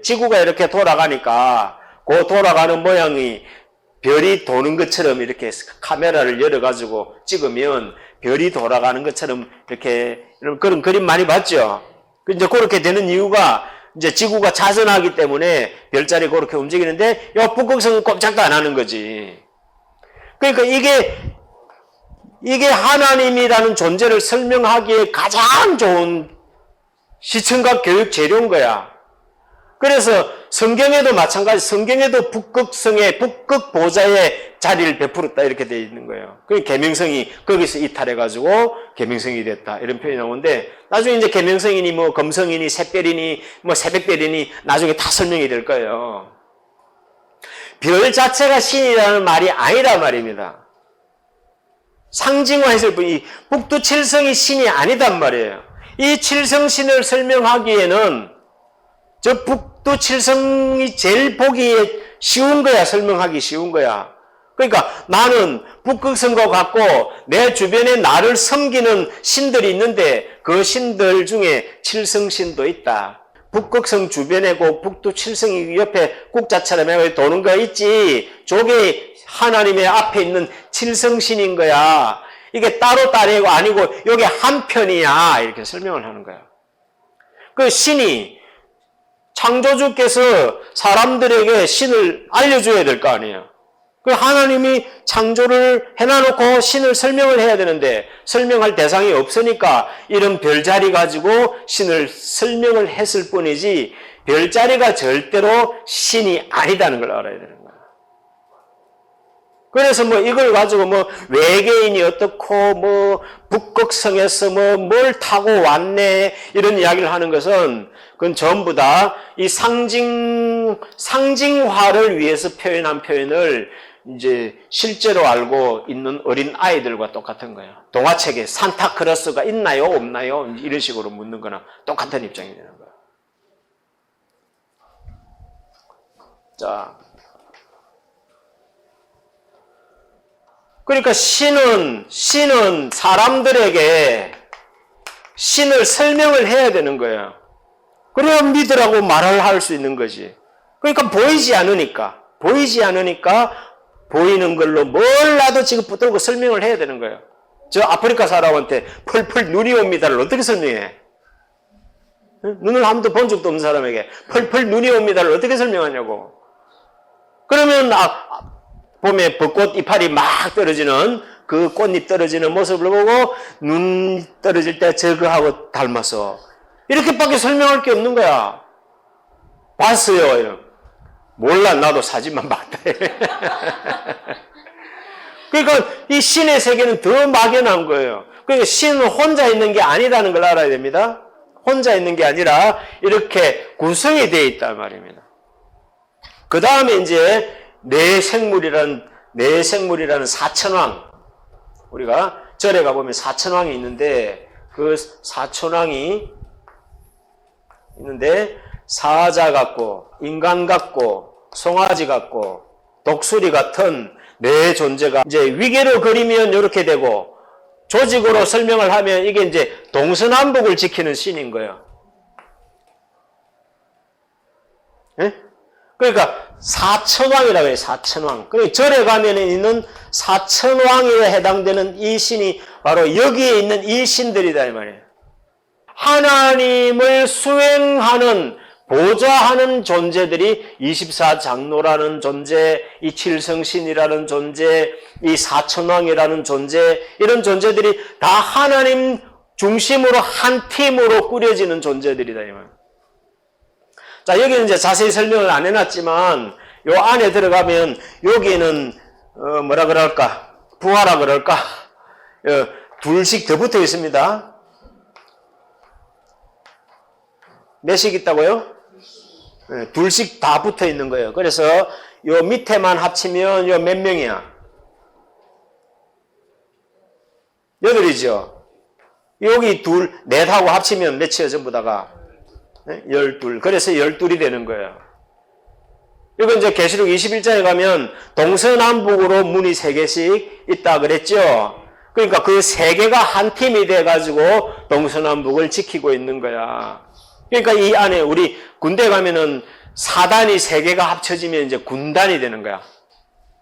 지구가 이렇게 돌아가니까 그 돌아가는 모양이 별이 도는 것처럼 이렇게 카메라를 열어가지고 찍으면 별이 돌아가는 것처럼 이렇게 그런 그림 많이 봤죠? 이제 그렇게 되는 이유가 이제 지구가 자전하기 때문에 별자리 그렇게 움직이는데 이 북극성은 꼼짝도 안 하는 거지. 그러니까 이게 하나님이라는 존재를 설명하기에 가장 좋은 시청각 교육 재료인 거야. 그래서 성경에도 마찬가지, 성경에도 북극성의 북극 보좌의 자리를 베풀었다 이렇게 되어 있는 거예요. 그 계명성이 거기서 이탈해가지고 계명성이 됐다 이런 표현이 나오는데 나중에 이제 계명성이니 뭐 금성이니 샛별이니 뭐 새벽별이니 나중에 다 설명이 될 거예요. 별 자체가 신이라는 말이 아니란 말입니다. 상징화했을 뿐, 이 북두칠성이 신이 아니단 말이에요. 이 칠성신을 설명하기에는 저 북두칠성이 제일 보기 쉬운 거야. 설명하기 쉬운 거야. 그러니까 나는 북극성과 같고 내 주변에 나를 섬기는 신들이 있는데 그 신들 중에 칠성신도 있다. 북극성 주변에 그 북두칠성이 옆에 국자처럼 도는 거 있지. 저게 하나님의 앞에 있는 칠성신인 거야. 이게 따로 따르고 아니고 여기 한편이야. 이렇게 설명을 하는 거야. 그 신이 창조주께서 사람들에게 신을 알려줘야 될 거 아니에요. 그 하나님이 창조를 해놔놓고 신을 설명을 해야 되는데 설명할 대상이 없으니까 이런 별자리 가지고 신을 설명을 했을 뿐이지 별자리가 절대로 신이 아니다는 걸 알아야 되는 거예요. 그래서 뭐 이걸 가지고 뭐 외계인이 어떻고 뭐 북극성에서 뭐 뭘 타고 왔네 이런 이야기를 하는 것은 그건 전부 다 이 상징화를 위해서 표현한 표현을 이제 실제로 알고 있는 어린 아이들과 똑같은 거예요. 동화책에 산타크로스가 있나요? 없나요? 이런 식으로 묻는 거나 똑같은 입장이 되는 거예요. 자. 그러니까 신은 사람들에게 신을 설명을 해야 되는 거예요. 그래야 믿으라고 말을 할 수 있는 거지. 그러니까 보이지 않으니까 보이는 걸로 뭘라도 지금 붙들고 설명을 해야 되는 거예요. 저 아프리카 사람한테 펄펄 눈이 옵니다를 어떻게 설명해? 눈을 한 번도 본 적도 없는 사람에게 펄펄 눈이 옵니다를 어떻게 설명하냐고. 그러면 봄에 벚꽃 이파리 막 떨어지는 그 꽃잎 떨어지는 모습을 보고 눈 떨어질 때 저거하고 닮아서 이렇게밖에 설명할 게 없는 거야. 봤어요. 몰라 나도 사진만 봤다. 그러니까 이 신의 세계는 더 막연한 거예요. 그러니까 신은 혼자 있는 게 아니라는 걸 알아야 됩니다. 혼자 있는 게 아니라 이렇게 구성이 되어 있단 말입니다. 그 다음에 이제 내생물이라는 사천왕, 우리가 절에 가보면 사천왕이 있는데 그 사천왕이 있는데 사자 같고 인간 같고 송아지 같고 독수리 같은 내 존재가 이제 위계로 그리면 이렇게 되고 조직으로 설명을 하면 이게 이제 동서남북을 지키는 신인 거예요. 예? 그러니까 사천왕이라고 해요. 사천왕. 그러니까 절에 가면 있는 사천왕에 해당되는 이 신이 바로 여기에 있는 이 신들이다 이 말이에요. 하나님을 수행하는 보좌하는 존재들이 24장로라는 존재, 이 칠성신이라는 존재, 이 사천왕이라는 존재, 이런 존재들이 다 하나님 중심으로 한 팀으로 꾸려지는 존재들이다 이 말이에요. 자, 여기는 이제 자세히 설명을 안 해놨지만 요 안에 들어가면 여기는 뭐라 그럴까? 부하라 그럴까? 둘씩 더 붙어 있습니다. 몇씩 있다고요? 네, 둘씩 다 붙어 있는 거예요. 그래서 요 밑에만 합치면 요 몇 명이야? 8이죠. 여기 둘, 넷하고 합치면 몇이에요, 전부 다가? 12. 그래서 12이 되는 거예요. 이건 이제 계시록 21장에 가면 동서남북으로 문이 3개씩 있다 그랬죠. 그러니까 그 3개가 한 팀이 돼가지고 동서남북을 지키고 있는 거야. 그러니까 이 안에 우리 군대 가면은 사단이 3개가 합쳐지면 이제 군단이 되는 거야.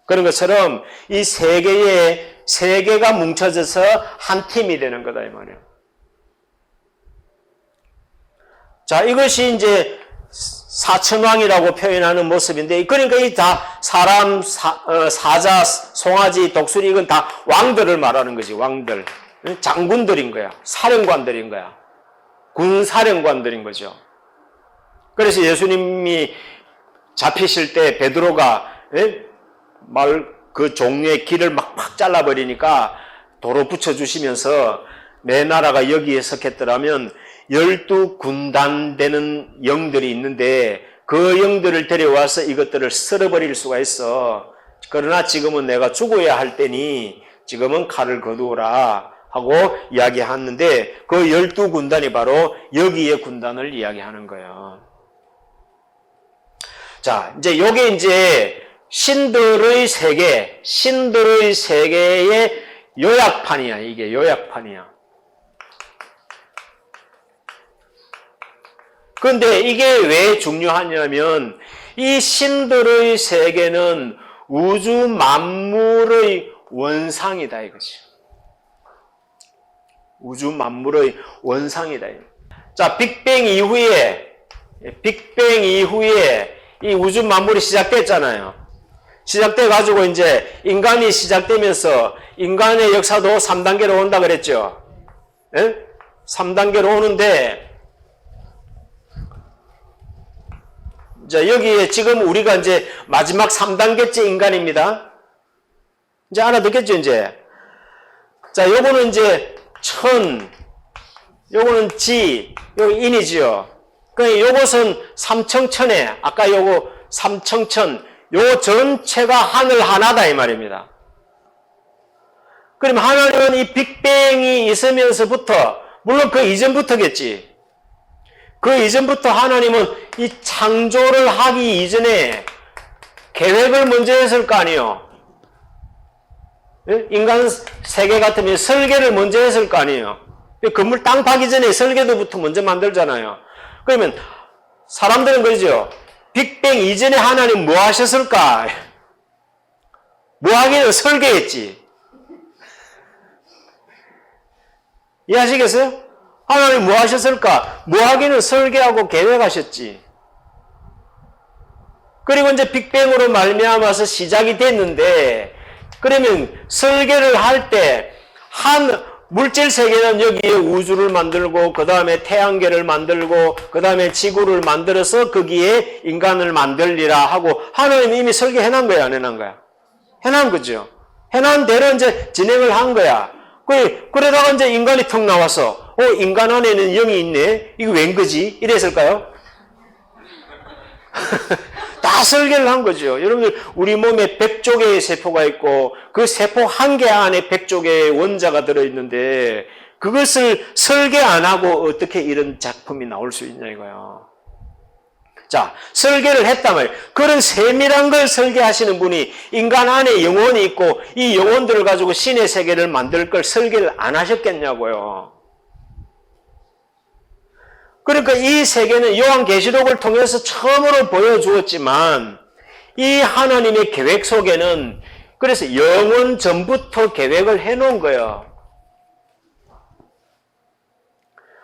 그런 것처럼 이 3개가 뭉쳐져서 한 팀이 되는 거다 이 말이에요. 자, 이것이 이제 사천왕이라고 표현하는 모습인데, 그러니까 이 다 사람, 사자, 송아지, 독수리 이건 다 왕들을 말하는 거지. 왕들, 장군들인 거야. 사령관들인 거야. 군사령관들인 거죠. 그래서 예수님이 잡히실 때 베드로가 그 종류의 길을 막 잘라버리니까 도로 붙여주시면서 내 나라가 여기에 섰겠더라면 12군단 되는 영들이 있는데 그 영들을 데려와서 이것들을 쓸어버릴 수가 있어. 그러나 지금은 내가 죽어야 할 때니 지금은 칼을 거두어라 하고 이야기하는데 그 12군단이 바로 여기의 군단을 이야기하는 거예요. 자, 이제 요게 이제 신들의 세계의 요약판이야. 이게 요약판이야. 그런데 이게 왜 중요하냐면 이 신들의 세계는 우주 만물의 원상이다 이거지. 우주 만물의 원상이다. 자, 빅뱅 이후에 이 우주 만물이 시작됐잖아요. 시작돼 가지고 이제 인간이 시작되면서 인간의 역사도 3단계로 온다 그랬죠. 예? 3단계로 오는데 자, 여기에 지금 우리가 이제 마지막 3단계째 인간입니다. 이제 알아듣겠죠, 이제. 자, 요거는 이제 요거는 요거 인이지요. 그러니까 요것은 삼청천에, 아까 요거 삼청천, 요 전체가 하늘 하나다, 이 말입니다. 그럼 하나님은 이 빅뱅이 있으면서부터, 물론 그 이전부터겠지. 그 이전부터 하나님은 이 창조를 하기 이전에 계획을 먼저 했을 거 아니에요. 인간 세계 같으면 설계를 먼저 했을 거 아니에요. 건물 땅 파기 전에 설계도부터 먼저 만들잖아요. 그러면 사람들은 그러죠. 빅뱅 이전에 하나님 뭐 하셨을까? 뭐 하기는 설계했지. 이해하시겠어요? 하나님 뭐 하셨을까? 뭐 하기는 설계하고 계획하셨지. 그리고 이제 빅뱅으로 말미암아서 시작이 됐는데, 그러면 설계를 할 때 한 물질 세계는 여기에 우주를 만들고 그 다음에 태양계를 만들고 그 다음에 지구를 만들어서 거기에 인간을 만들리라 하고 하나님이 이미 설계해놓은 거야, 안 해놓은 거야? 해놓은 거죠. 해놓은 대로 이제 진행을 한 거야. 그러다가 이제 인간이 턱 나와서 인간 안에는 영이 있네? 이거 웬 거지? 이랬을까요? 다 설계를 한 거죠. 여러분들, 우리 몸에 100조개의 세포가 있고, 그 세포 한 개 안에 100조개의 원자가 들어있는데, 그것을 설계 안 하고 어떻게 이런 작품이 나올 수 있냐 이거예요. 자, 설계를 했단 말이에요. 그런 세밀한 걸 설계하시는 분이 인간 안에 영혼이 있고, 이 영혼들을 가지고 신의 세계를 만들 걸 설계를 안 하셨겠냐고요. 그러니까 이 세계는 요한계시록을 통해서 처음으로 보여주었지만 이 하나님의 계획 속에는 그래서 영원 전부터 계획을 해놓은 거예요.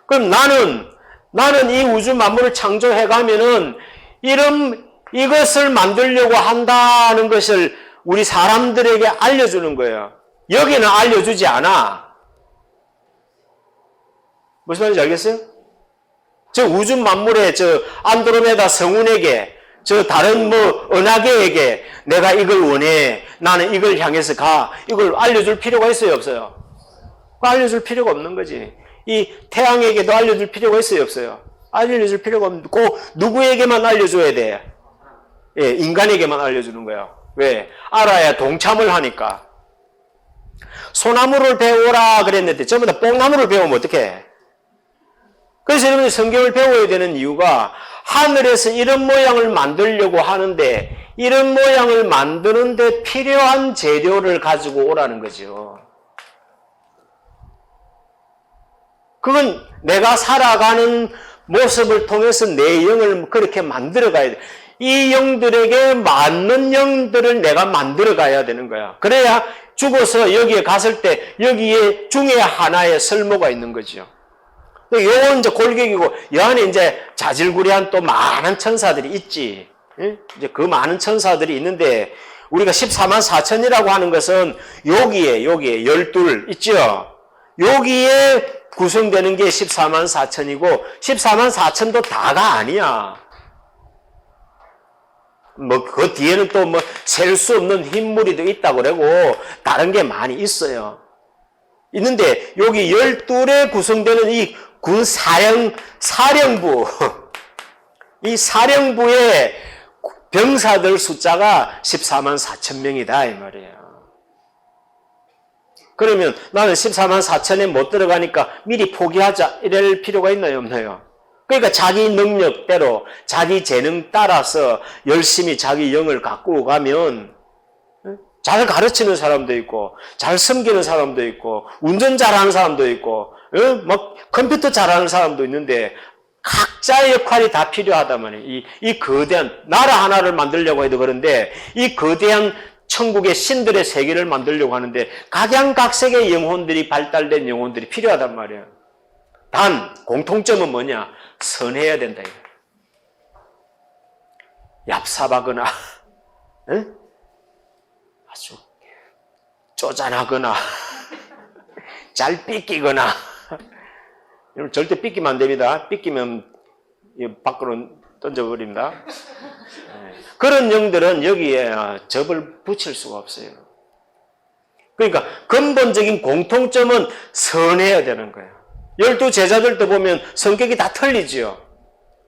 그럼 나는 이 우주 만물을 창조해가면은 이것을 만들려고 한다는 것을 우리 사람들에게 알려주는 거예요. 여기는 알려주지 않아. 무슨 말인지 알겠어요? 저 우주 만물의 저 안드로메다 성운에게, 저 다른 은하계에게 내가 이걸 원해, 나는 이걸 향해서 가, 이걸 알려줄 필요가 있어요, 없어요? 알려줄 필요가 없는 거지. 이 태양에게도 알려줄 필요가 있어요, 없어요? 알려줄 필요가 없고 누구에게만 알려줘야 돼? 예, 인간에게만 알려주는 거예요. 왜? 알아야 동참을 하니까. 소나무를 배우라 그랬는데 전부 다 뽕나무를 배우면 어떡해? 그래서 여러분이 성경을 배워야 되는 이유가 하늘에서 이런 모양을 만들려고 하는데 이런 모양을 만드는데 필요한 재료를 가지고 오라는 거죠. 그건 내가 살아가는 모습을 통해서 내 영을 그렇게 만들어 가야 돼. 이 영들에게 맞는 영들을 내가 만들어 가야 되는 거야. 그래야 죽어서 여기에 갔을 때 여기에 중에 하나의 설모가 있는 거죠. 요건 이제 골격이고 이 안에 이제 자질구레한 또 많은 천사들이 있지. 이제 그 많은 천사들이 있는데 우리가 14만 4천이라고 하는 것은 여기에 12 있죠. 여기에 구성되는 게 14만 4천이고 14만 4천도 다가 아니야. 뭐 그 뒤에는 또 뭐 셀 수 없는 흰무리도 있다고 그러고 다른 게 많이 있어요. 있는데 여기 12에 구성되는 이 군 사령부 이 사령부의 병사들 숫자가 14만 4천 명이다 이 말이에요. 그러면 나는 14만 4천에 못 들어가니까 미리 포기하자 이럴 필요가 있나요 없나요? 그러니까 자기 능력대로 자기 재능 따라서 열심히 자기 영을 가꾸어 가면 잘 가르치는 사람도 있고 잘 섬기는 사람도 있고 운전 잘하는 사람도 있고 막 컴퓨터 잘하는 사람도 있는데 각자의 역할이 다 필요하단 말이에요. 이 거대한 나라 하나를 만들려고 해도 그런데 이 거대한 천국의 신들의 세계를 만들려고 하는데 각양각색의 영혼들이 발달된 영혼들이 필요하단 말이에요. 단 공통점은 뭐냐? 선해야 된다. 얍삽하거나 아주 쪼잔하거나 잘 삐끼거나 여러분 절대 삐끼면 안 됩니다. 삐끼면 밖으로 던져버립니다. 그런 영들은 여기에 접을 붙일 수가 없어요. 그러니까 근본적인 공통점은 선해야 되는 거예요. 12 제자들도 보면 성격이 다 틀리지요.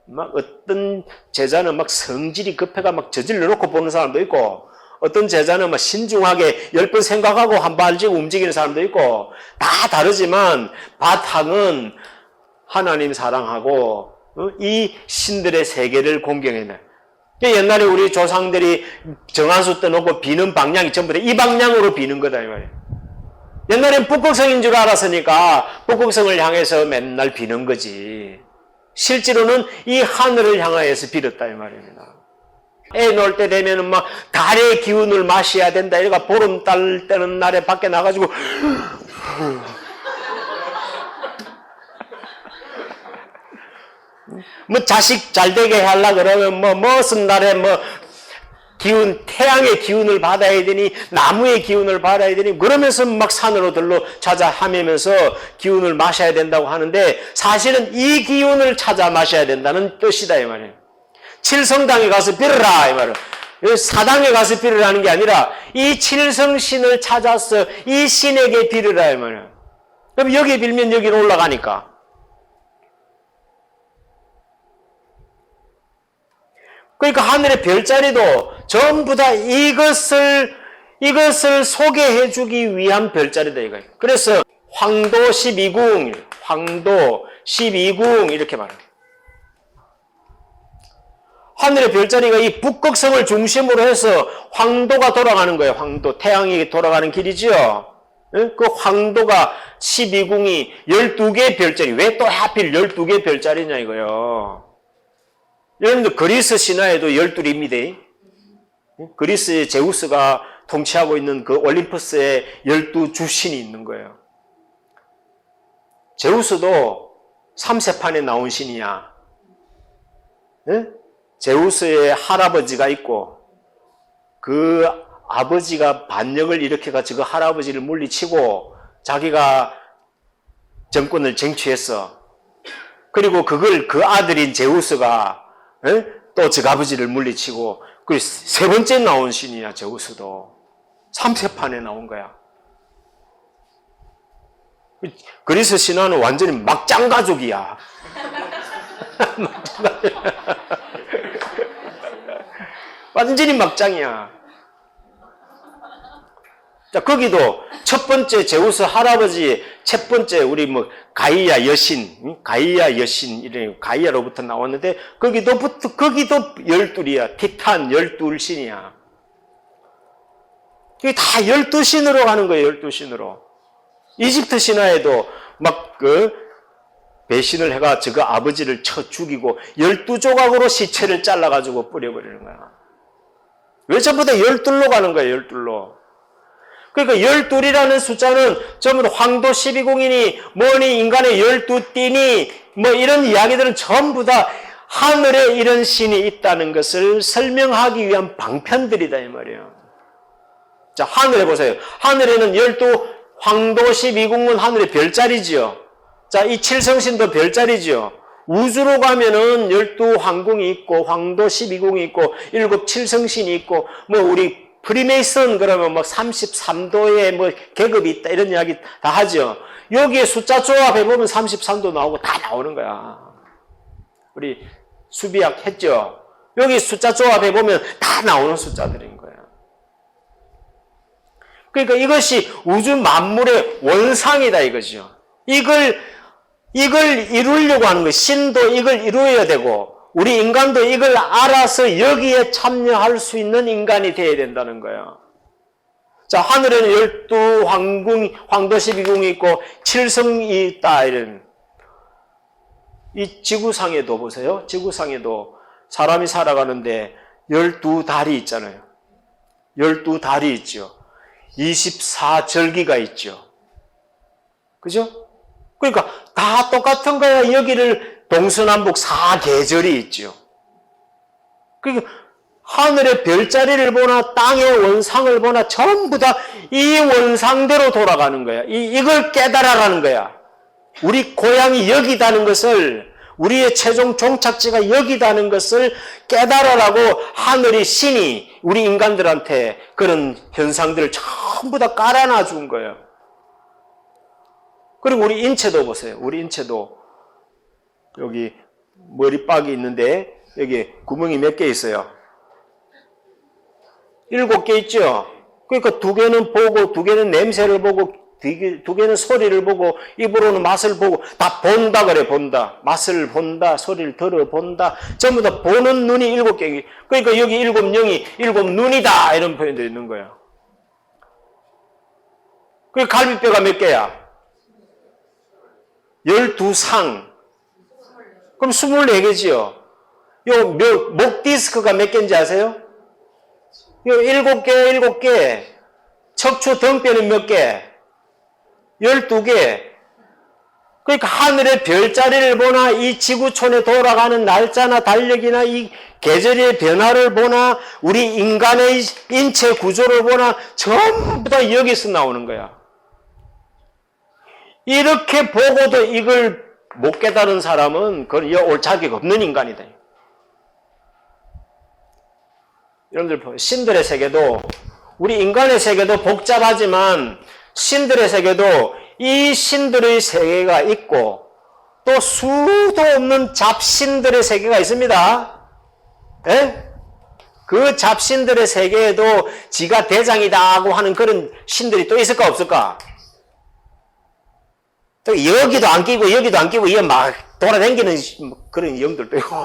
막 어떤 제자는 막 성질이 급해가 막 저질러 놓고 보는 사람도 있고 어떤 제자는 막 신중하게 10번 생각하고 한 발씩 움직이는 사람도 있고 다 다르지만 바탕은 하나님 사랑하고 이 신들의 세계를 공경해내. 옛날에 우리 조상들이 정한수 떠놓고 비는 방향이 전부 다 이 방향으로 비는 거다 이 말이에요. 옛날엔 북극성인 줄 알았으니까 북극성을 향해서 맨날 비는 거지. 실제로는 이 하늘을 향하여서 빌었다 이 말입니다. 애 놀 때 되면은 막 달의 기운을 마셔야 된다. 이래가 보름달 때는 날에 밖에 나가지고 뭐 자식 잘 되게 하려 그러면 뭐 무슨 날에 뭐 기운, 태양의 기운을 받아야 되니 나무의 기운을 받아야 되니 그러면서 막 산으로 들러 찾아 헤매면서 기운을 마셔야 된다고 하는데 사실은 이 기운을 찾아 마셔야 된다는 뜻이다 이 말이에요. 칠성당에 가서 빌어라 이 말이에요. 사당에 가서 빌으라는 게 아니라 이 칠성신을 찾아서 이 신에게 빌으라 이 말이에요. 그럼 여기 빌면 여기로 올라가니까. 그러니까 하늘의 별자리도 전부 다 이것을 소개해 주기 위한 별자리다 이거예요. 그래서 황도 12궁, 황도 12궁 이렇게 말합니다. 하늘의 별자리가 이 북극성을 중심으로 해서 황도가 돌아가는 거예요. 황도, 태양이 돌아가는 길이죠. 그 황도가 12궁이 12개의 별자리. 왜 또 하필 12개의 별자리냐 이거요. 여러분들 그리스 신화에도 12입니다. 그리스의 제우스가 통치하고 있는 그 올림푸스에 12주신이 있는 거예요. 제우스도 삼세판에 나온 신이야. 제우스의 할아버지가 있고 그 아버지가 반역을 일으켜가지고 그 할아버지를 물리치고 자기가 정권을 쟁취했어. 그리고 그걸 그 아들인 제우스가 또 저 아버지를 물리치고 그 세 번째 나온 신이야. 제우스도 삼세판에 나온 거야. 그리스 신화는 완전히 막장 가족이야. 완전히 막장이야. 자, 거기도 첫 번째 제우스 할아버지, 첫 번째 우리 뭐 가이아 여신, 가이아 여신, 이런 가이아로부터 나왔는데, 거기도 12이야. 티탄 12신이야. 이게 다 12신으로 가는 거예요, 12신으로. 이집트 신화에도 막 배신을 해가 저거 아버지를 쳐 죽이고 12조각으로 시체를 잘라가지고 뿌려버리는 거야. 왜 전부 다 12로 가는 거예요, 12로. 그러니까 12이라는 숫자는 전부 다 황도 12궁이니 뭐니 인간의 12띠니 뭐 이런 이야기들은 전부 다 하늘에 이런 신이 있다는 것을 설명하기 위한 방편들이다 이 말이에요. 자, 하늘에 보세요. 하늘에는 12 황도 12궁은 하늘의 별자리지요. 자, 이 칠성신도 별자리지요. 우주로 가면은 12황궁이 있고 황도 12궁이 있고 7 칠성신이 있고 뭐 우리 프리메이슨 그러면 막 33도의 뭐 계급이 있다 이런 이야기 다 하죠. 여기에 숫자 조합해 보면 33도 나오고 다 나오는 거야. 우리 수비학 했죠. 여기 숫자 조합해 보면 다 나오는 숫자들인 거야. 그러니까 이것이 우주 만물의 원상이다 이거죠. 이걸 이루려고 하는 거예요. 신도 이걸 이루어야 되고 우리 인간도 이걸 알아서 여기에 참여할 수 있는 인간이 되어야 된다는 거예요. 자, 하늘에는 12황궁, 황도 12궁이 있고 7성이 있다 이런. 이 지구상에도 보세요. 지구상에도 사람이 살아가는데 12달이 있잖아요. 12달이 있죠. 24절기가 있죠. 그죠? 그러니까 다 똑같은 거야. 여기를 동서남북 4계절이 있죠. 그러니까 하늘의 별자리를 보나 땅의 원상을 보나 전부 다 이 원상대로 돌아가는 거야. 이걸 깨달아라는 거야. 우리 고향이 여기다는 것을, 우리의 최종 종착지가 여기다는 것을 깨달아라고 하늘이 신이 우리 인간들한테 그런 현상들을 전부 다 깔아놔 준 거예요. 그리고 우리 인체도 보세요. 우리 인체도 여기 머리빡이 있는데 여기 구멍이 몇 개 있어요? 7개 있죠? 그러니까 2개는 보고 2개는 냄새를 보고 2개는 소리를 보고 입으로는 맛을 보고 다 본다 그래. 본다. 맛을 본다. 소리를 들어본다. 전부 다 보는 눈이 7개. 그러니까 여기 7영이 7눈이다 이런 표현도 있는 거예요. 그 갈비뼈가 몇 개야? 12상. 그럼 24개지요. 요 목 디스크가 몇 개인지 아세요? 요 7개. 척추 등뼈는 몇 개? 12개. 그러니까 하늘의 별자리를 보나 이 지구촌에 돌아가는 날짜나 달력이나 이 계절의 변화를 보나 우리 인간의 인체 구조를 보나 전부 다 여기서 나오는 거야. 이렇게 보고도 이걸 못 깨달은 사람은 그건 올 자격 없는 인간이다. 여러분들 보세요. 신들의 세계도 우리 인간의 세계도 복잡하지만 신들의 세계도 이 신들의 세계가 있고 또 수도 없는 잡신들의 세계가 있습니다. 예? 그 잡신들의 세계에도 지가 대장이다 하고 하는 그런 신들이 또 있을까 없을까? 또 여기도 안 끼고 여기도 안 끼고 이게 막 돌아다니는 그런 영들도 있고.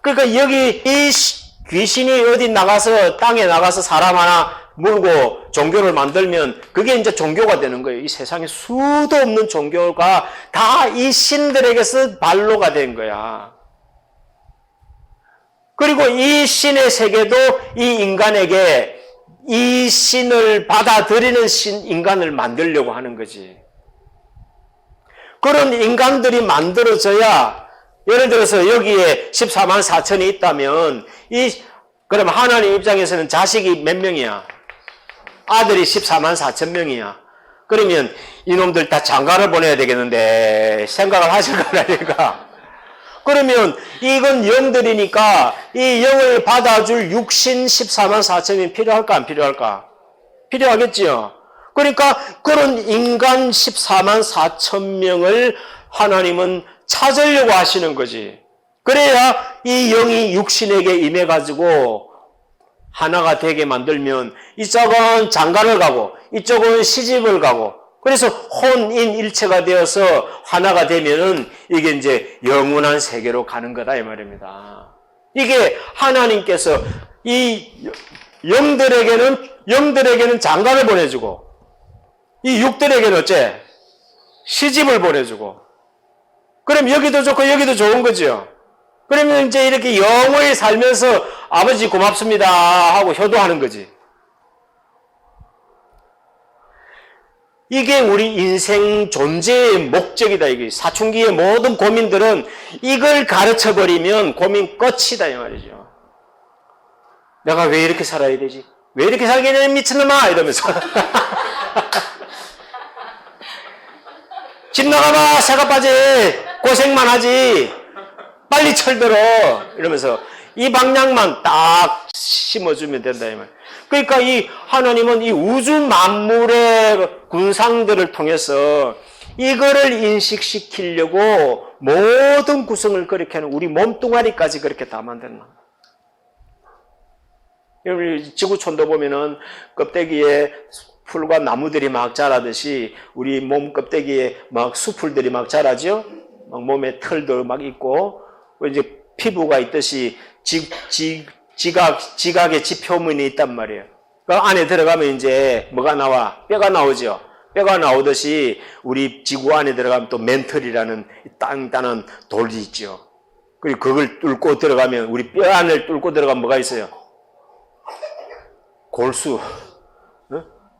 그러니까 여기 이 귀신이 어디 나가서 땅에 나가서 사람 하나 물고 종교를 만들면 그게 이제 종교가 되는 거예요. 이 세상에 수도 없는 종교가 다 이 신들에게서 발로가 된 거야. 그리고 이 신의 세계도 이 인간에게 이 신을 받아들이는 인간을 만들려고 하는 거지. 그런 인간들이 만들어져야 예를 들어서 여기에 14만 4천이 있다면 그럼 하나님 입장에서는 자식이 몇 명이야? 아들이 14만 4천 명이야. 그러면 이놈들 다 장가를 보내야 되겠는데 생각을 하실 거라니까. 그러면 이건 영들이니까 이 영을 받아줄 육신 14만 4천이 필요할까 안 필요할까? 필요하겠지요. 그러니까 그런 인간 14만 4천 명을 하나님은 찾으려고 하시는 거지. 그래야 이 영이 육신에게 임해가지고 하나가 되게 만들면 이쪽은 장가를 가고 이쪽은 시집을 가고 그래서 혼인일체가 되어서 하나가 되면은 이게 이제 영원한 세계로 가는 거다 이 말입니다. 이게 하나님께서 이 영들에게는 장가를 보내주고 이 육들에게는 어째? 시집을 보내주고 그럼 여기도 좋고 여기도 좋은 거죠. 그러면 이제 이렇게 영원히 살면서 아버지 고맙습니다 하고 효도하는 거지. 이게 우리 인생 존재의 목적이다. 이게 사춘기의 모든 고민들은 이걸 가르쳐버리면 고민 끝이다 이 말이죠. 내가 왜 이렇게 살아야 되지? 왜 이렇게 살겠냐 미친놈아 이러면서 집 나가봐 새가 빠지 고생만 하지 빨리 철들어 이러면서 이 방향만 딱 심어주면 된다 이 말. 그러니까 이 하나님은 이 우주 만물의 군상들을 통해서 이거를 인식시키려고 모든 구성을 그렇게 하는 우리 몸뚱아리까지 그렇게 다 만드는 거예요. 지구촌도 보면은 껍데기에 풀과 나무들이 막 자라듯이 우리 몸 껍데기에 막 수풀들이 막 자라죠. 막 몸에 털도 막 있고 이제 피부가 있듯이 지각의 지표면이 있단 말이에요. 그 안에 들어가면 이제 뭐가 나와? 뼈가 나오죠. 뼈가 나오듯이 우리 지구 안에 들어가면 또 멘털이라는 땅땅한 돌이 있죠. 그리고 그걸 뚫고 들어가면 우리 뼈 안을 뚫고 들어가면 뭐가 있어요? 골수.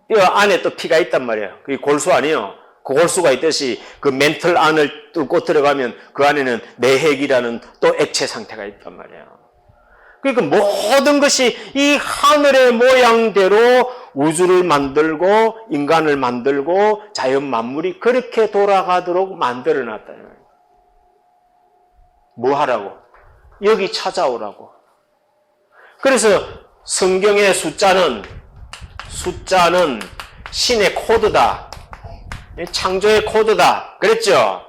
뼈 안에 또 피가 있단 말이에요. 그게 골수 아니에요. 그 골수가 있듯이 그 멘털 안을 뚫고 들어가면 그 안에는 내핵이라는 또 액체 상태가 있단 말이에요. 그러니까 모든 것이 이 하늘의 모양대로 우주를 만들고 인간을 만들고 자연 만물이 그렇게 돌아가도록 만들어놨다. 뭐 하라고? 여기 찾아오라고. 그래서 성경의 숫자는 신의 코드다. 창조의 코드다. 그랬죠?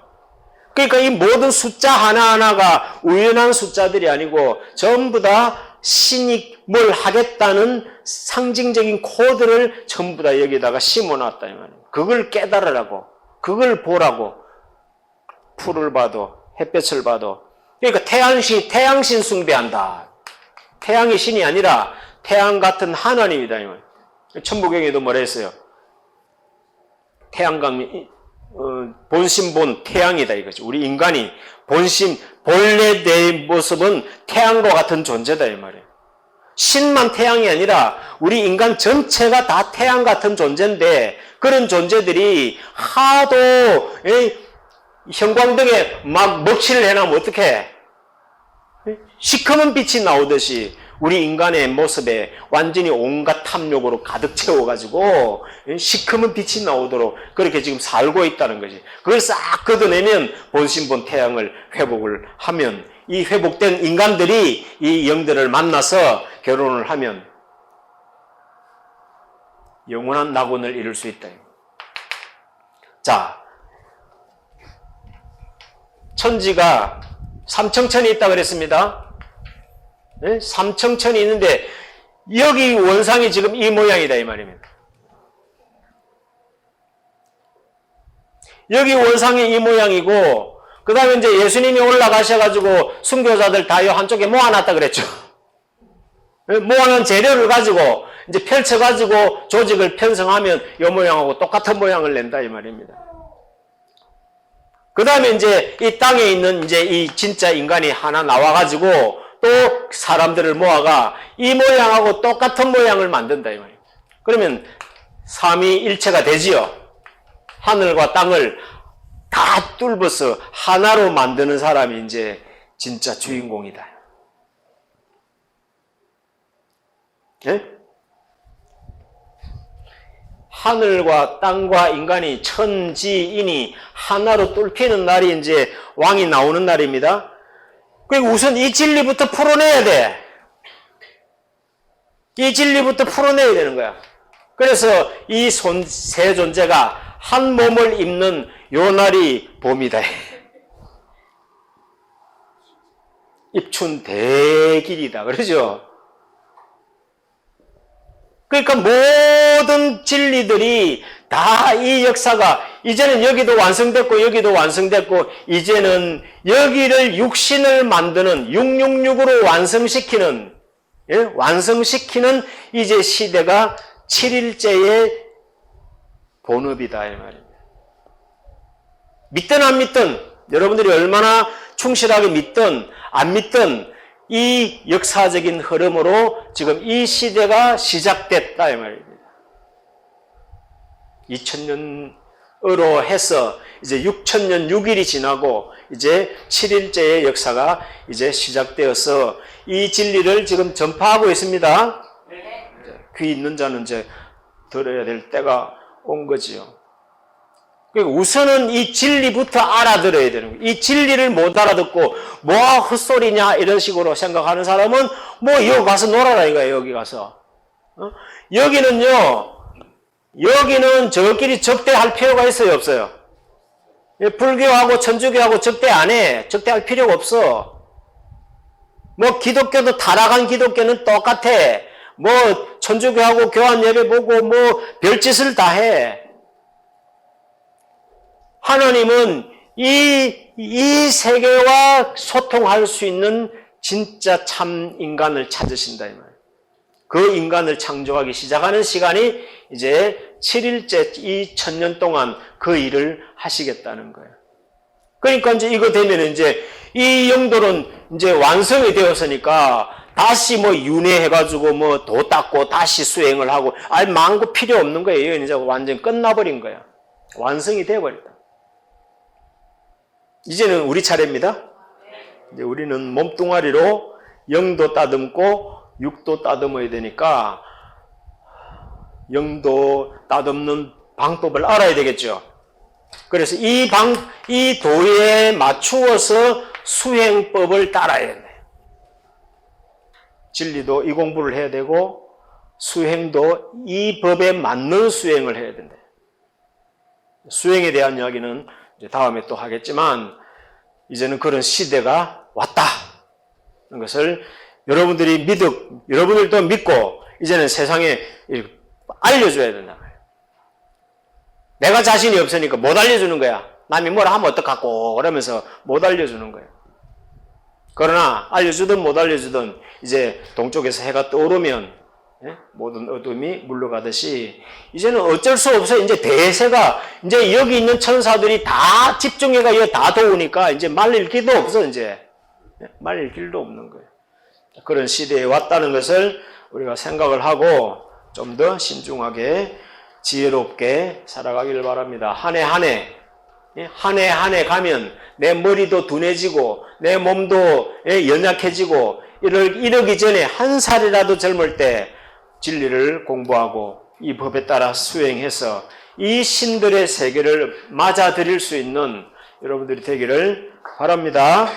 그러니까 이 모든 숫자 하나하나가 우연한 숫자들이 아니고 전부 다 신이 뭘 하겠다는 상징적인 코드를 전부 다 여기다가 심어놨다. 이 말이에요. 그걸 깨달으라고. 그걸 보라고. 풀을 봐도 햇볕을 봐도. 그러니까 태양신 숭배한다. 태양이 신이 아니라 태양 같은 하나님이다. 이 말이에요. 천부경에도 뭐라 했어요? 태양광이 본심본 태양이다 이거죠. 우리 인간이 본래 내 모습은 태양과 같은 존재다 이 말이에요. 신만 태양이 아니라 우리 인간 전체가 다 태양 같은 존재인데 그런 존재들이 하도 형광등에 막 먹칠을 해놓으면 어떡해? 시커먼 빛이 나오듯이 우리 인간의 모습에 완전히 온갖 탐욕으로 가득 채워가지고 시커먼 빛이 나오도록 그렇게 지금 살고 있다는 거지. 그걸 싹 걷어내면 본심본 태양을 회복을 하면 이 회복된 인간들이 이 영들을 만나서 결혼을 하면 영원한 낙원을 이룰 수 있다. 자, 천지가 삼청천이 있다 그랬습니다. 네? 삼청천이 있는데 여기 원상이 지금 이 모양이다 이 말입니다. 여기 원상이 이 모양이고 그 다음에 이제 예수님이 올라가셔가지고 순교자들 다 이 한쪽에 모아놨다 그랬죠. 모아놓은 재료를 가지고 이제 펼쳐가지고 조직을 편성하면 이 모양하고 똑같은 모양을 낸다 이 말입니다. 그 다음에 이제 이 땅에 있는 이제 이 진짜 인간이 하나 나와가지고 또 사람들을 모아가 이 모양하고 똑같은 모양을 만든다 이 말이에요. 그러면 삼위일체가 되지요. 하늘과 땅을 다 뚫어서 하나로 만드는 사람이 이제 진짜 주인공이다. 예? 하늘과 땅과 인간이 천지인이 하나로 뚫히는 날이 이제 왕이 나오는 날입니다. 그리고 우선 이 진리부터 풀어내야 돼. 이 진리부터 풀어내야 되는 거야. 그래서 이 세 존재가 한 몸을 입는 요 날이 봄이다. 입춘 대길이다. 그러죠? 그러니까 모든 진리들이 다 이 역사가 이제는 여기도 완성됐고 여기도 완성됐고 이제는 여기를 육신을 만드는 666으로 완성시키는 완성시키는 이제 시대가 7일째의 본업이다 이 말입니다. 믿든 안 믿든 여러분들이 얼마나 충실하게 믿든 안 믿든 이 역사적인 흐름으로 지금 이 시대가 시작됐다 이 말입니다. 2000년으로 해서 이제 6000년 6일이 지나고 이제 7일째의 역사가 이제 시작되어서 이 진리를 지금 전파하고 있습니다. 귀 있는 자는 이제 들어야 될 때가 온 거지요. 그러니까 우선은 이 진리부터 알아들어야 되는 거예요. 이 진리를 못 알아듣고 뭐가 헛소리냐 이런 식으로 생각하는 사람은 뭐 여기 가서 놀아라 이거예요. 여기 가서. 여기는 저끼리 적대할 필요가 있어요 없어요? 불교하고 천주교하고 적대 안 해. 적대할 필요가 없어. 뭐 기독교도 타락한 기독교는 똑같아. 뭐 천주교하고 교환 예배 보고 뭐 별짓을 다 해. 하나님은 이 세계와 소통할 수 있는 진짜 참 인간을 찾으신다 이 말이에요. 그 인간을 창조하기 시작하는 시간이 이제 7일째 이 1000년 동안 그 일을 하시겠다는 거예요. 그러니까 이제 이거 되면 이제 이 영도는 이제 완성이 되었으니까 다시 뭐 윤회해가지고 뭐 도 닦고 다시 수행을 하고 망고 필요 없는 거예요. 이제 완전 끝나버린 거야. 완성이 되어버렸다. 이제는 우리 차례입니다. 이제 우리는 몸뚱아리로 영도 따듬고 육도 따듬어야 되니까 영도 따듬는 방법을 알아야 되겠죠. 그래서 이 도에 맞추어서 수행법을 따라야 돼요. 진리도 이 공부를 해야 되고 수행도 이 법에 맞는 수행을 해야 된다. 수행에 대한 이야기는 다음에 또 하겠지만 이제는 그런 시대가 왔다. 는 것을 여러분들도 믿고 이제는 세상에 알려줘야 된다. 내가 자신이 없으니까 못 알려주는 거야. 남이 뭐라 하면 어떡하고 그러면서 못 알려주는 거야. 그러나 알려주든 못 알려주든 이제 동쪽에서 해가 떠오르면 모든 어둠이 물러가듯이 이제는 어쩔 수 없어. 이제 대세가 이제 여기 있는 천사들이 다 집중해가 여기 다 도우니까 이제 말릴 길도 없어. 이제 말릴 길도 없는 거예요. 그런 시대에 왔다는 것을 우리가 생각을 하고 좀 더 신중하게 지혜롭게 살아가기를 바랍니다. 한 해 한 해 가면 내 머리도 둔해지고 내 몸도 연약해지고 이러기 전에 한 살이라도 젊을 때 진리를 공부하고 이 법에 따라 수행해서 이 신들의 세계를 맞아들일 수 있는 여러분들이 되기를 바랍니다.